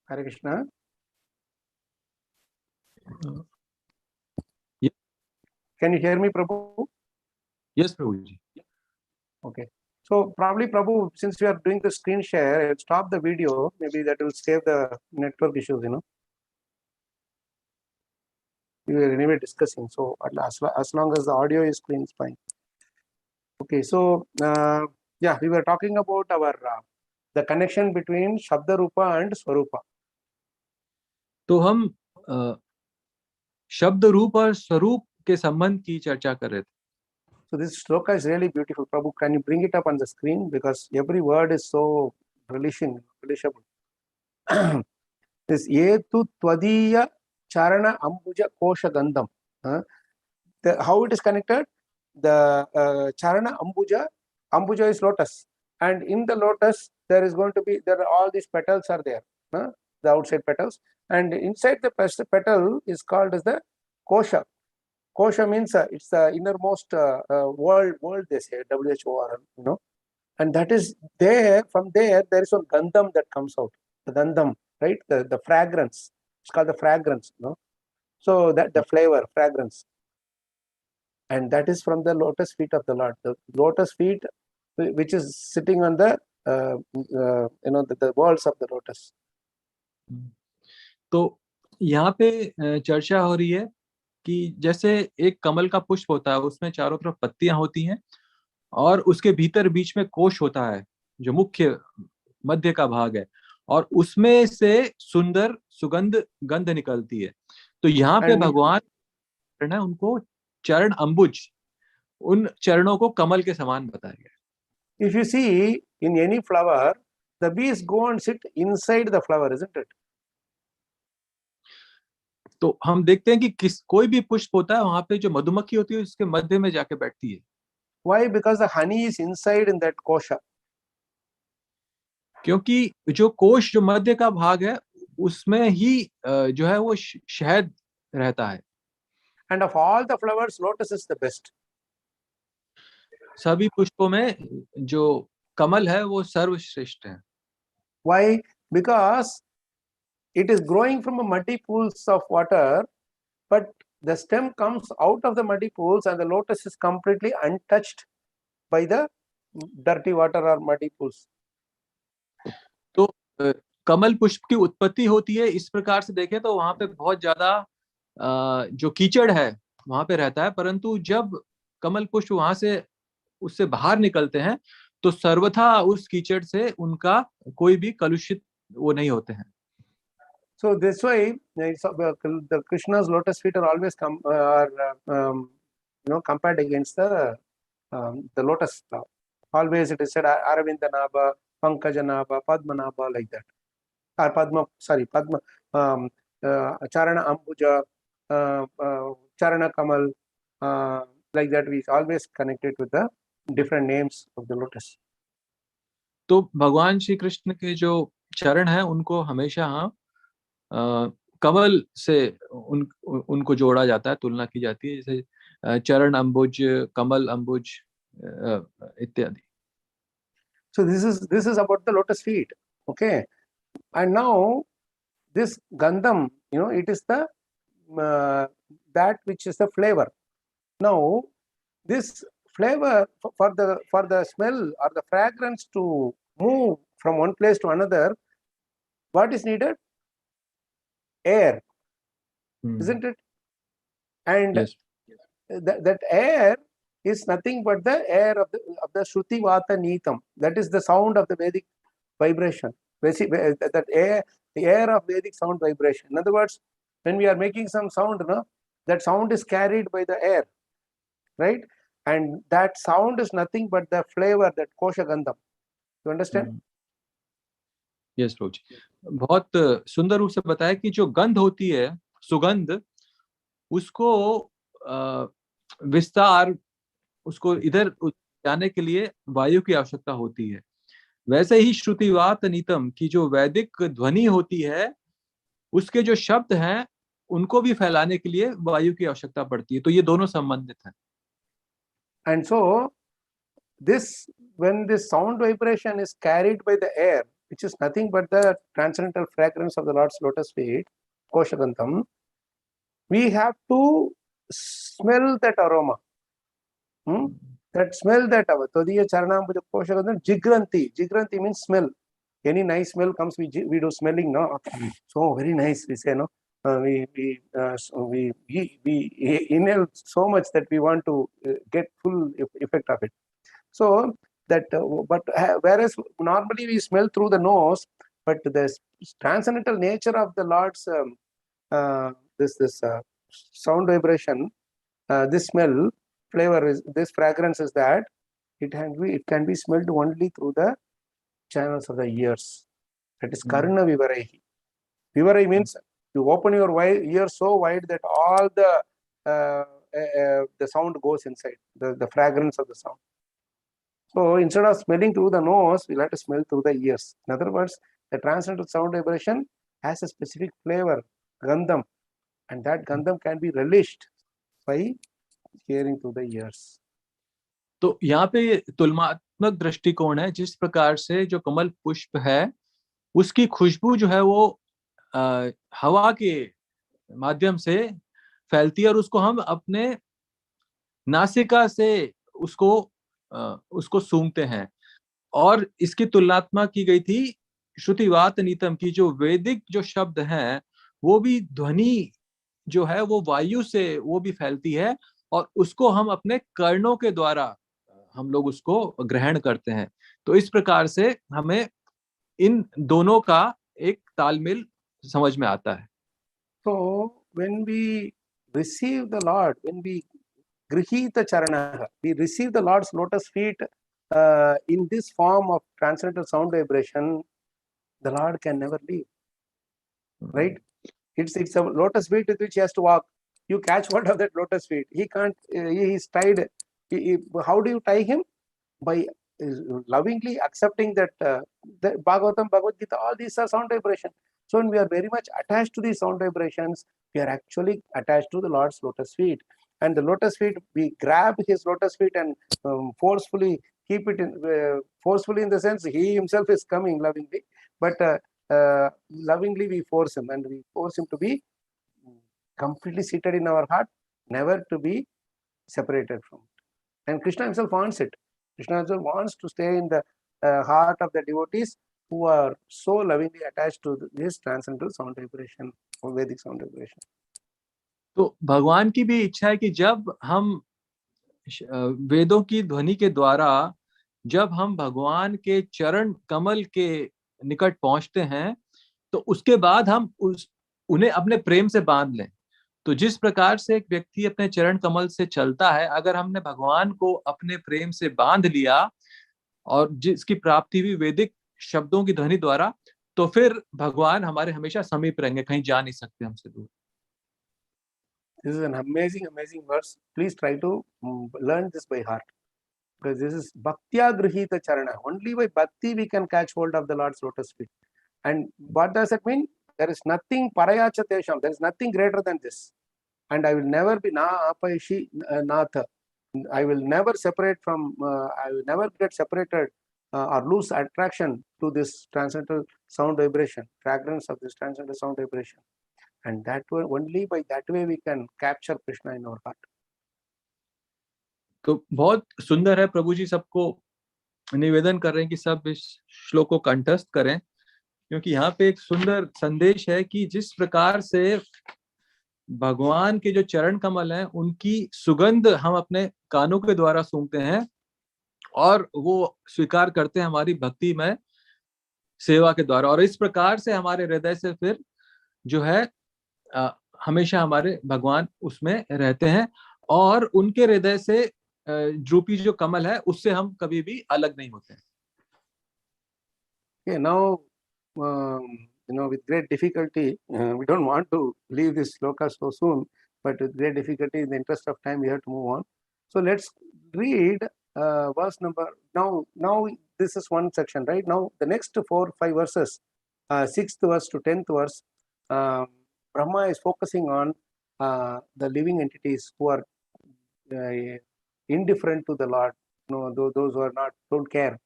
Hare Krishna. Yeah. Can you hear me, Prabhu? Yes, Prabhuji. Okay. So probably, Prabhu, since we are doing the screen share, I'll stop the video. Maybe that will save the network issues, We were anyway discussing. So as long as the audio is clean, it's fine. Okay. So, yeah, we were talking about our the connection between Shabda Rupa and Swarupa. तो हम शब्द रूप और स्वरूप के संबंध की चर्चा कर रहे थे. So this shloka is really beautiful. Prabhu, can you bring it up on the screen? Because every word is so relishable. This Yetu Tvadiya Charana Ambuja Kosha Gandham. How it is connected? The Charana Ambuja is lotus. And in the lotus, there are all these petals are there. The outside petals. And inside the petal is called as the Kosha. Kosha means it's the innermost world, they say, WHORL, and that is there. From there is one gandham that comes out, the gandham, right? The fragrance. It's called the fragrance, So that the flavor, fragrance, and that is from the lotus feet of the Lord. The lotus feet, which is sitting on the the walls of the lotus. तो यहाँ पे चर्चा हो रही है कि जैसे एक कमल का पुष्प होता है, उसमें चारों तरफ पत्तियां होती हैं और उसके भीतर बीच में कोश होता है जो मुख्य मध्य का भाग है, और उसमें से सुंदर सुगंध गंध निकलती है. तो यहाँ पे भगवान है उनको चरण अंबुज, उन चरणों को कमल के समान बताया गया. If you see in any flower, the bees go and sit inside the flower, isn't it? तो हम देखते हैं कि कोई भी पुष्प होता है, वहां पे जो मधुमक्खी होती है उसके मध्य में जाके बैठती है. Why? Because the honey is inside in that kosha. क्योंकि जो कोश, जो मध्य का भाग है, उसमें ही जो है वो शहद रहता है. And of all the flowers, lotus is the best. सभी पुष्पों में जो कमल है वो सर्वश्रेष्ठ है. Why? Because it is growing from a muddy pools of water, but the stem comes out of the muddy pools and the lotus is completely untouched by the dirty water or muddy pools. तो कमल पुष्प की उत्पत्ति होती है, इस प्रकार से देखें तो वहां पे बहुत ज्यादा जो कीचड़ है वहां पे रहता है, परंतु जब कमल पुष्प वहां से उससे बाहर निकलते हैं तो सर्वथा उस कीचड़ से उनका कोई भी कलुषित वो नहीं होते हैं। So this way, the Krishna's lotus feet are always compared against the lotus flower. Always it is said Aravinda Nabha, Pankaja Nabha, Padma Nabha, like that. Or Padma Charana Ambuja, Charana Kamal, like that. We always connect it with the different names of the lotus. तो भगवान श्री कृष्ण के जो चरण हैं उनको हमेशा कमल से उनको जोड़ा जाता है, तुलना की जाती है, जैसे चरण अंबुज, कमल अंबुज इत्यादि। So this is about the lotus feet, okay? And now this gandham, it is the that which is the flavor. Now this flavor for the smell or the fragrance to move from one place to another, what is needed? Air, isn't it? And yes. that air is nothing but the air of the Shruti Vata Nitam. That is the sound of the Vedic vibration. That air, the air of Vedic sound vibration. In other words, when we are making some sound, that sound is carried by the air, right? And that sound is nothing but the flavor, that kosha gandham. You understand? Yes, Prabhuji. बहुत सुंदर रूप से बताया कि जो गंध होती है, सुगंध, उसको विस्तार, उसको इधर जाने के लिए वायु की आवश्यकता होती है। वैसे ही श्रुतिवात नीतम की जो वैदिक ध्वनि होती है, उसके जो शब्द हैं उनको भी फैलाने के लिए वायु की आवश्यकता पड़ती है। तो ये दोनों संबंधित हैं। And so when this sound vibration is carried by the air, which is nothing but the transcendental fragrance of the Lord's lotus feet, kosha gandham, we have to smell that aroma. That smell, that Todiya Charanambuja Kosha Gandham, Jigranti. Jigranti means smell. Any nice smell comes, we do smelling, no? So very nice, we say, no? We inhale so much that we want to get full effect of it. So that, whereas normally we smell through the nose, but the transcendental nature of the Lord's this sound vibration, this smell, flavor is, this fragrance is that it can be smelled only through the channels of the ears. That is Karna Vivarahi. Vivarahi means you open your ears so wide that all the sound goes inside, the fragrance of the sound. So instead of smelling through the nose, we'll have to smell through the ears. In other words, the transcendental sound vibration has a specific flavor, gandham, and that gandham can be relished by hearing through the ears. तो यहाँ पे तुलनात्मक दृष्टिकोण है, जिस प्रकार से जो कमल पुष्प है उसकी खुशबू जो है वो हवा के माध्यम से फैलती है और उसको हम अपने नासिका से उसको सूंघते हैं। और इसकी तुलनात्मक की गई थी श्रुतिवात नीतम की, जो वैदिक जो शब्द हैं वो भी ध्वनि जो है वो वायु से वो भी फैलती है और उसको हम अपने कर्णों के द्वारा हम लोग उसको ग्रहण करते हैं। तो इस प्रकार से हमें इन दोनों का एक तालमेल समझ में आता है। So when we receive the Lord, when we grihita charanaha, we receive the Lord's lotus feet in this form of transcendental sound vibration, the Lord can never leave. Right? It's a lotus feet with which he has to walk. You catch hold of that lotus feet. He can't, he is tied. How do you tie him? By lovingly accepting that the Bhagavatam, Bhagavad Gita, all these are sound vibration. So when we are very much attached to these sound vibrations, we are actually attached to the Lord's lotus feet. And the lotus feet, we grab his lotus feet and forcefully keep it in, forcefully in the sense he himself is coming lovingly, but lovingly we force him, and we force him to be completely seated in our heart, never to be separated from it. And Krishna himself wants it. Krishna himself wants to stay in the heart of the devotees who are so lovingly attached to this transcendental sound vibration or Vedic sound vibration. तो भगवान की भी इच्छा है कि जब हम वेदों की ध्वनि के द्वारा जब हम भगवान के चरण कमल के निकट पहुंचते हैं तो उसके बाद हम उन्हें अपने प्रेम से बांध लें। तो जिस प्रकार से एक व्यक्ति अपने चरण कमल से चलता है, अगर हमने भगवान को अपने प्रेम से बांध लिया और जिसकी प्राप्ति हुई वैदिक शब्दों की ध्वनि द्वारा, तो फिर भगवान हमारे हमेशा समीप रहेंगे, कहीं जा नहीं सकते हमसे दूर। This is an amazing verse. Please try to learn this by heart, because this is bhaktya grihita charana. Only by bhakti we can catch hold of the Lord's lotus feet. And what does it mean? There is nothing parayacha tesham. There is nothing greater than this. And I will never be na apaishi natha. I will never separate from. I will never get separated or lose attraction to this transcendental sound vibration, fragrance of this transcendental sound vibration. And that way, only by that way we can capture Krishna in our heart. तो बहुत सुंदर है। प्रभु जी सबको निवेदन कर रहे हैं कि सब इस श्लोक को कंठस्थ करें, क्योंकि यहाँ पे एक सुंदर संदेश है कि जिस प्रकार से भगवान के जो चरण कमल हैं उनकी सुगंध हम अपने कानों के द्वारा सूंघते हैं और वो स्वीकार करते हैं हमारी भक्ति में सेवा के द्वारा, और इस प्रकार से हमारे हृदय से फिर जो है हमेशा हमारे भगवान उसमें रहते हैं और उनके हृदय से रूपी जो कमल है उससे हम कभी भी अलग नहीं होते हैं। Okay, now with great difficulty, we don't want to leave this sloka so soon, but with great difficulty, in the interest of time, we have to move on. So let's read verse number. Now this is one section, right? Now the next 4 or 5 verses, 6th verse to 10th verse, Brahma is focusing on the living entities who are indifferent to the Lord. Those who are not, don't care,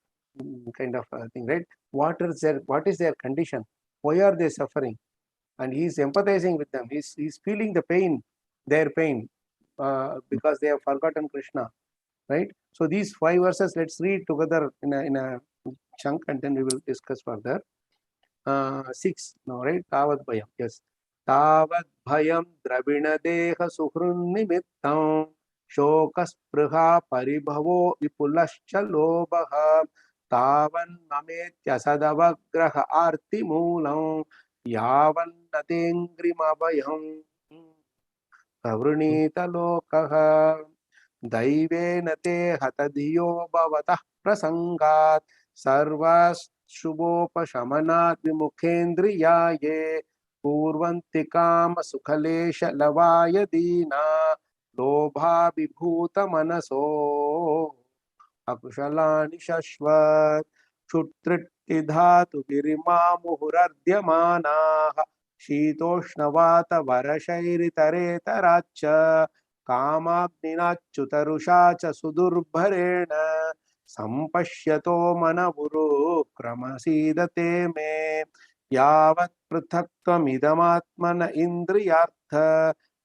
kind of thing, right? What is their condition? Why are they suffering? And he is empathizing with them. He's feeling the pain, their pain, because they have forgotten Krishna, right? So these 5 verses, let's read together in a chunk, and then we will discuss further. 6 now, right? Tavad bhayam, yes. Tavad bhayam dravina deha suhrun nimittam शोकस्पृहा परिभवो विपुलश्च लोभः तावन्नमेत्यसदवग्रह आर्तिमूलं यावन्नतेङ्घ्रिमभयं प्रवृणीतलोकः दैवेन ते हतधियो भवतः प्रसङ्गात् सर्वशुभोपशमनात् विमुखेन्द्रियाये कुर्वन्ति कामसुखलेशलवाय दीना लोभाभिभूतमनसो अकुशलानि शश्वत् क्षुत्रिधातुभिरिमामुहुरर्ध्यमानाः शीतोष्णवातवरशैरितरेतराच्च कामाग्निनाच्युतरुषा च सुदुर्भरेण सम्पश्यतो मनवुरु क्रमसीदते मे यावत् पृथक्त्वमिदमात्मन इन्द्रियार्थ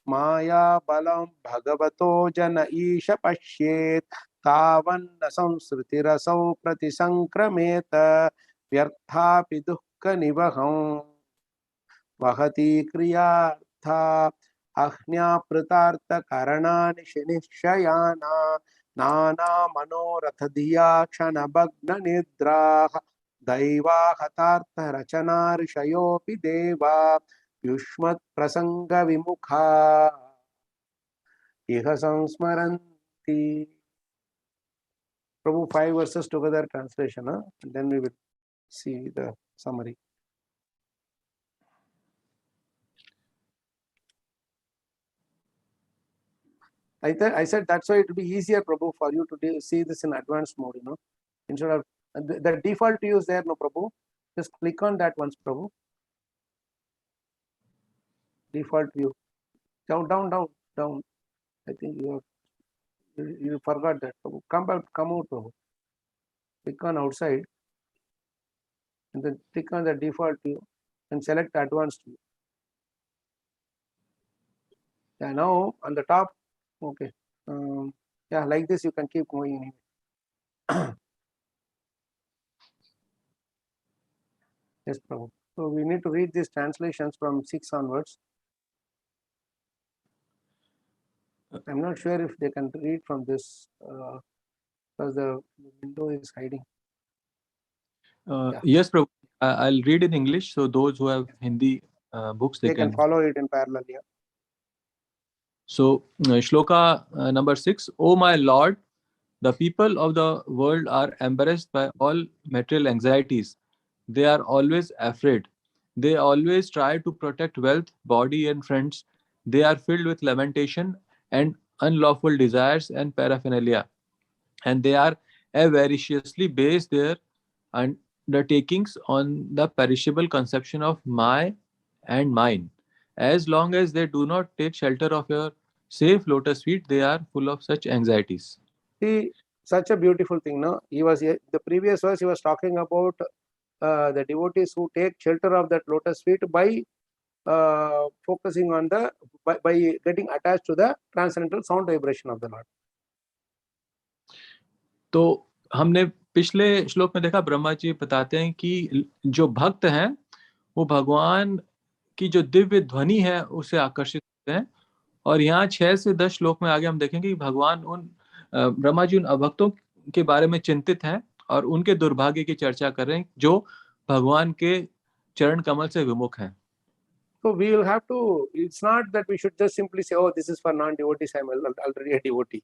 माया बलं भगवतो जन ईश पश्येत् तावन्न संसृतिरसौ प्रतिसंक्रमेत व्यर्थापि दुःख निवहं वहति क्रियार्था अह्न्यापृतार्थ करणानि निश्चयाना नाना मनोरथ धिया क्षणभग्न निद्राः दैवा हतार्थ रचना ऋषयोऽपि देवा युष्मत् प्रसंग विमुखा इह संस्मरन्ति. Prabhu, 5 verses together translation, and then we will see the summary. I said that's why it will be easier, Prabhu, for you to see this in advanced mode, instead of the default view is there, no, Prabhu. Just click on that once, Prabhu. Default view. Down. I think you forgot that, Prabhu. Come out, Prabhu. Click on outside, and then click on the default view and select advanced view. Yeah, now on the top, okay. Yeah, like this you can keep going. Yes, Prabhu. So we need to read these translations from 6 onwards. I'm not sure if they can read from this because the window is hiding. Yeah. Yes, Prabhu. I'll read in English, so those who have Hindi books, They can follow it in parallel here. So, Shloka number 6. O my Lord, the people of the world are embarrassed by all material anxieties. They are always afraid. They always try to protect wealth, body, and friends. They are filled with lamentation and unlawful desires and paraphernalia. And they are avariciously base their undertakings on the perishable conception of my and mine. As long as they do not take shelter of your safe lotus feet, they are full of such anxieties. See, such a beautiful thing, no? The previous verse he was talking about the devotees who take shelter of that lotus feet by focusing on by getting attached to the transcendental sound vibration of the Lord. तो हमने पिछले श्लोक में देखा, ब्रह्मा जी बताते हैं कि जो भक्त हैं वो भगवान की जो दिव्य ध्वनि है उसे आकर्षित होते हैं। और यहाँ 6 से 10 श्लोक में आगे हम देखेंगे कि भगवान ब्रह्मा जी उन अभक्तों के बारे में चिंतित हैं और उनके दुर्भाग्य की चर्चा कर रहे हैं जो भगवान के चरण कमल से विमुख हैं। So we will have to, it's not that we should just simply say, oh, this is for non-devotees, I'm already a devotee.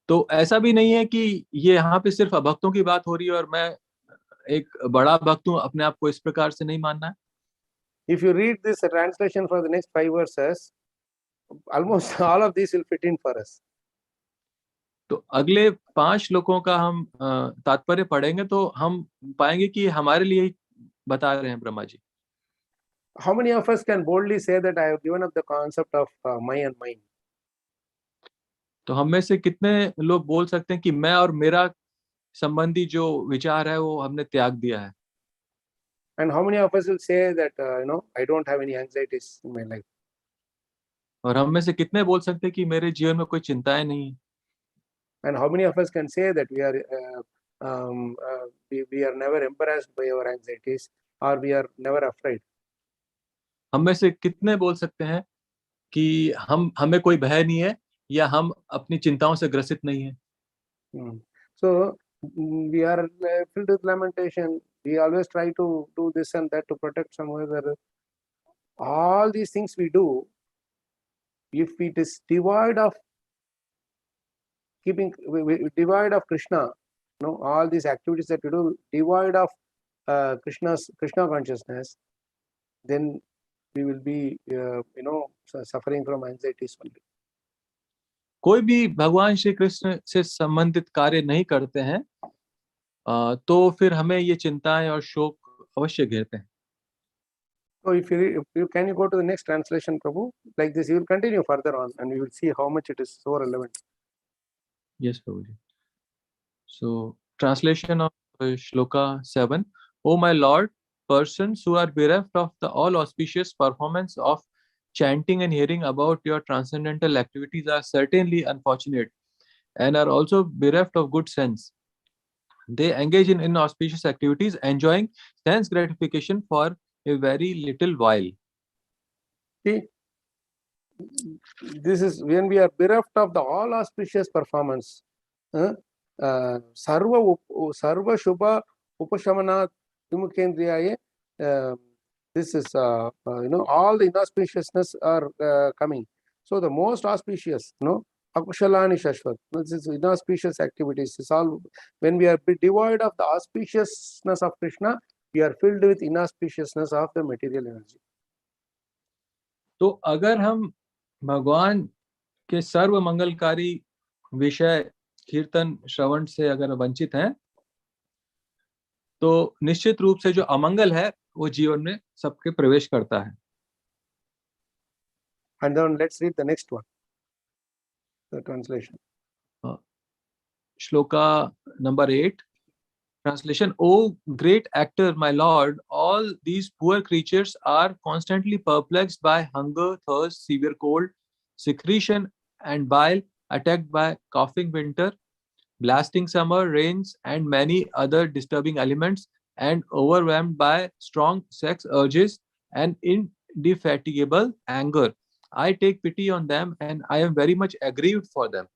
तो ऐसा भी नहीं है कि ये यहाँ पे सिर्फ अभक्तों की बात हो रही है और मैं एक बड़ा भक्त हूँ, अपने आप को इस प्रकार से नहीं मानना है। If you read this translation for the next 5 verses, almost all of these will fit in for us. तो अगले 5 श्लोकों का हम तात्पर्य पढ़ेंगे तो हम पाएंगे कि हमारे लिए बता रहे हैं Brahma ji. How many of us can boldly say that I have given up the concept of my and mine? तो हम में से कितने लोग बोल सकते हैं कि मैं और मेरा संबंधी जो विचार है वो हमने त्याग दिया है? And how many of us will say that I don't have any anxieties in my life? और हम में से कितने बोल सकते हैं कि मेरे जीवन में कोई चिंताएं नहीं है? And how many of us can say that we are never embarrassed by our anxieties or we are never afraid? हम में से कितने बोल सकते हैं कि हमें कोई भय नहीं है या हम अपनी चिंताओं से ग्रसित नहीं है? So we are filled with lamentation. We always try to do this and that to protect someone. All these things we do, if it is devoid of devoid of Krishna, all these activities that we do devoid of Krishna consciousness, then we will be suffering from anxieties only. कोई भी भगवान श्री कृष्ण से संबंधित कार्य नहीं करते हैं तो फिर हमें ये चिंताएं और शोक अवश्य घेरते हैं। So if you can you go to the next translation, Prabhu? Like this, you will continue further on, and you will see how much it is so relevant. Yes, Prabhuji. So translation of Shloka 7. O my Lord, persons who are bereft of the all auspicious performance of chanting and hearing about your transcendental activities are certainly unfortunate and are also bereft of good sense. They engage in inauspicious activities, enjoying sense gratification for a very little while. See, this is when we are bereft of the all auspicious performance. Sarva Shubha Upashamana Vimukhendriyaye. This is all the inauspiciousness are coming. So the most auspicious, Akushalani Shashvat. This is inauspicious activities. It's all when we are devoid of the auspiciousness of Krishna, we are filled with inauspiciousness of the material energy. तो अगर हम भगवान के सर्व मंगलकारी विषय कीर्तन श्रवण से अगर वंचित हैं तो निश्चित रूप से जो अमंगल है वो जीवन में सबके प्रवेश करता है। And then let's read the next one, the translation. Shloka number 8. Translation. O great actor, my lord, all these poor creatures are constantly perplexed by hunger, thirst, severe cold, secretion and bile, attacked by coughing winter, blasting summer, rains, and many other disturbing elements. and overwhelmed by strong sex urges and indefatigable anger. I take pity on them and I am very much aggrieved for them.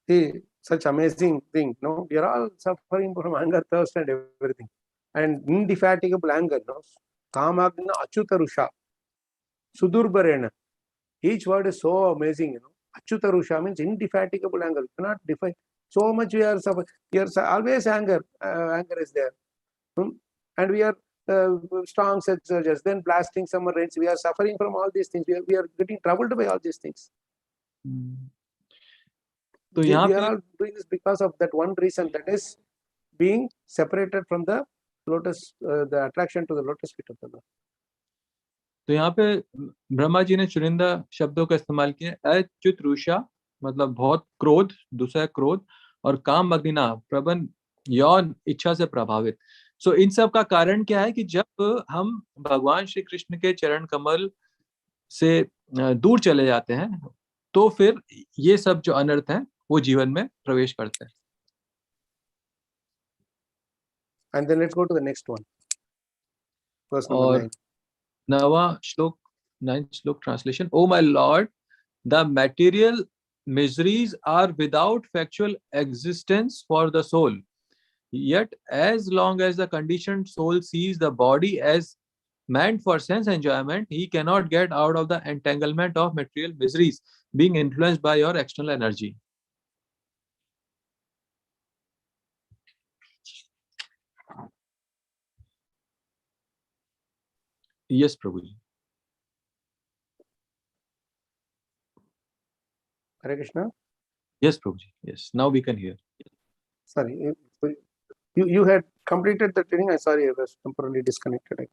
See, such amazing thing. No, we are all suffering from anger, thirst, and everything. And indefatigable anger. No, kamagna achutarusha, sudurbarena. Each word is so amazing. Achutarusha means indefatigable anger. You cannot define. So much we are suffering. We are always anger. Anger is there. And we are strong sex urges, then blasting summer rains. We are suffering from all these things. We are getting troubled by all these things. So we are all doing this because of that one reason, that is being separated from the lotus, the attraction to the lotus feet of the Lord. तो यहाँ पे ब्रह्मा जी ने चुनिंदा शब्दों का इस्तेमाल किया, अच्युत रूषा मतलब बहुत क्रोध, दूसरा क्रोध, और काम मग्निना प्रबल यौन इच्छा से प्रभावित. सो इन सब का कारण क्या है कि जब हम भगवान श्री कृष्ण के चरण कमल से दूर चले जाते हैं तो फिर ये सब जो अनर्थ हैं वो जीवन में प्रवेश करते हैं. And then let's go to the next one. Verse number 9. नवा श्लोक, 9th श्लोक translation. Oh my Lord, the material miseries are without factual existence for the soul. Yet, as long as the conditioned soul sees the body as meant for sense enjoyment, he cannot get out of the entanglement of material miseries, being influenced by your external energy. Yes, Prabhuji. Hare Krishna. Yes, Prabhuji. Yes, now we can hear. Sorry, you had completed the training. I'm sorry, I was temporarily disconnected.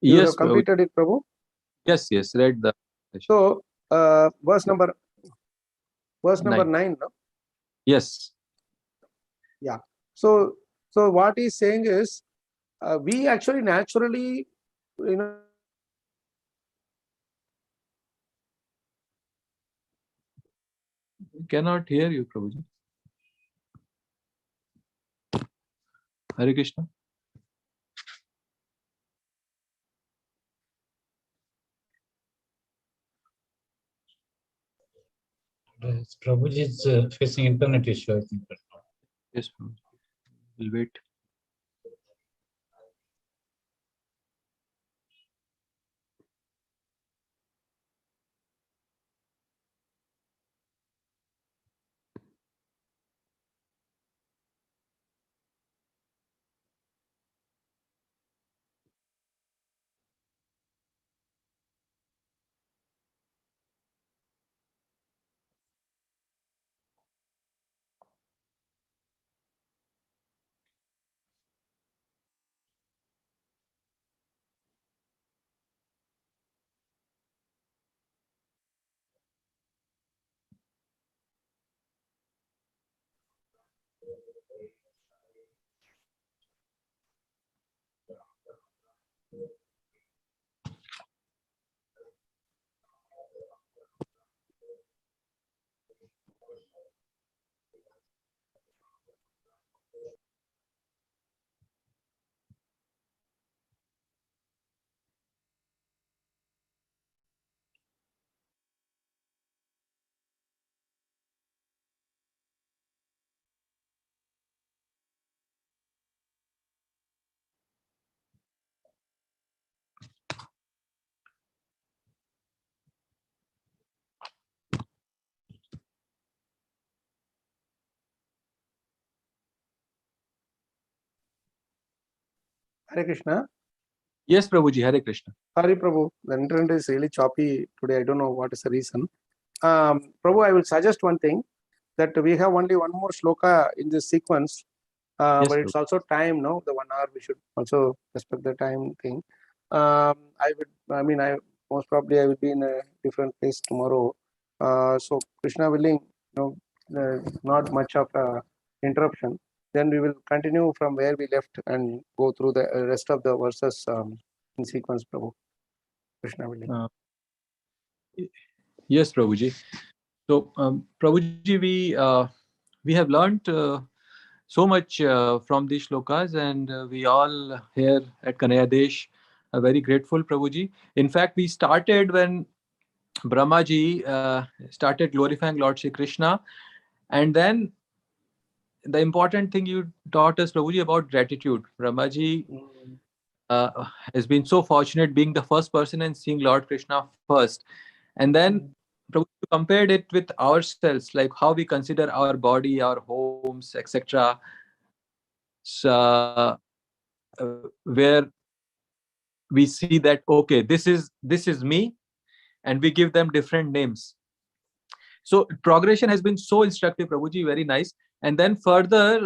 You Yes, have completed it, Prabhu? Yes, read the. So, verse number 9, no? Yes. Yeah. So what he's saying is, we actually naturally, Cannot hear you, Prabhuji. Hare Krishna. Prabhuji is facing internet issue, I think. Yes, Prabhuji. We'll wait. Hare Krishna. Yes, Prabhuji. Hare Krishna. Sorry, Prabhu. The internet is really choppy today. I don't know what is the reason. Prabhu, I will suggest one thing, that we have only one more shloka in this sequence, Yes, but it's also time, no? The 1 hour, we should also respect the time thing. I most probably I will be in a different place tomorrow. So Krishna willing, not much of a interruption. Then we will continue from where we left and go through the rest of the verses in sequence, Prabhu. Krishna willing. Yes, Prabhuji. So, Prabhuji, we have learned so much from these shlokas, and we all here at Kanaya Desh are very grateful, Prabhuji. In fact, we started when Brahma ji started glorifying Lord Shri Krishna, and then the important thing you taught us, Prabhuji, about gratitude. Brahma ji has been so fortunate being the first person and seeing Lord Krishna first. And then Prabhuji compared it with ourselves, like how we consider our body, our homes, etc. So, where we see that, okay, this is me, and we give them different names. So progression has been so instructive, Prabhuji, very nice. And then further,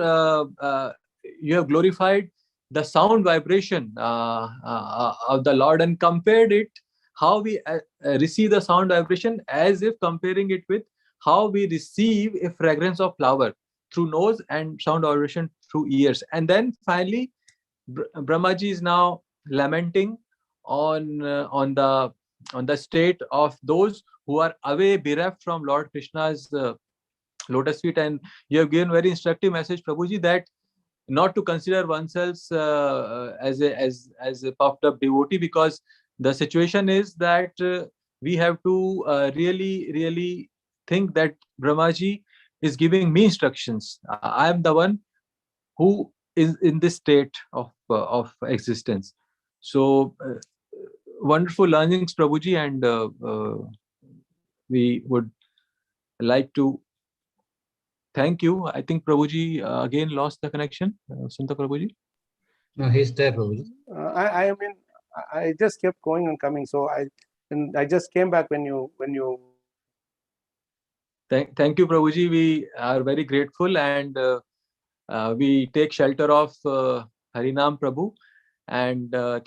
you have glorified the sound vibration of the Lord and compared it, how we receive the sound vibration, as if comparing it with how we receive a fragrance of flower through nose and sound vibration through ears. And then finally, Brahmaji is now lamenting on the state of those who are away, bereft from Lord Krishna's lotus feet. And you have given very instructive message, Prabhuji, that not to consider oneself as a puffed up devotee, because the situation is that we have to really think that Brahmaji is giving me instructions. I am the one who is in this state of existence. So wonderful learnings, Prabhuji, and we would like to thank you. I think Prabhuji again lost the connection. Santa Prabhuji? No, he's there, Prabhuji. I mean, I just kept going and coming, so I just came back when you. Thank you, Prabhuji. We are very grateful, and we take shelter of Harinam Prabhu, and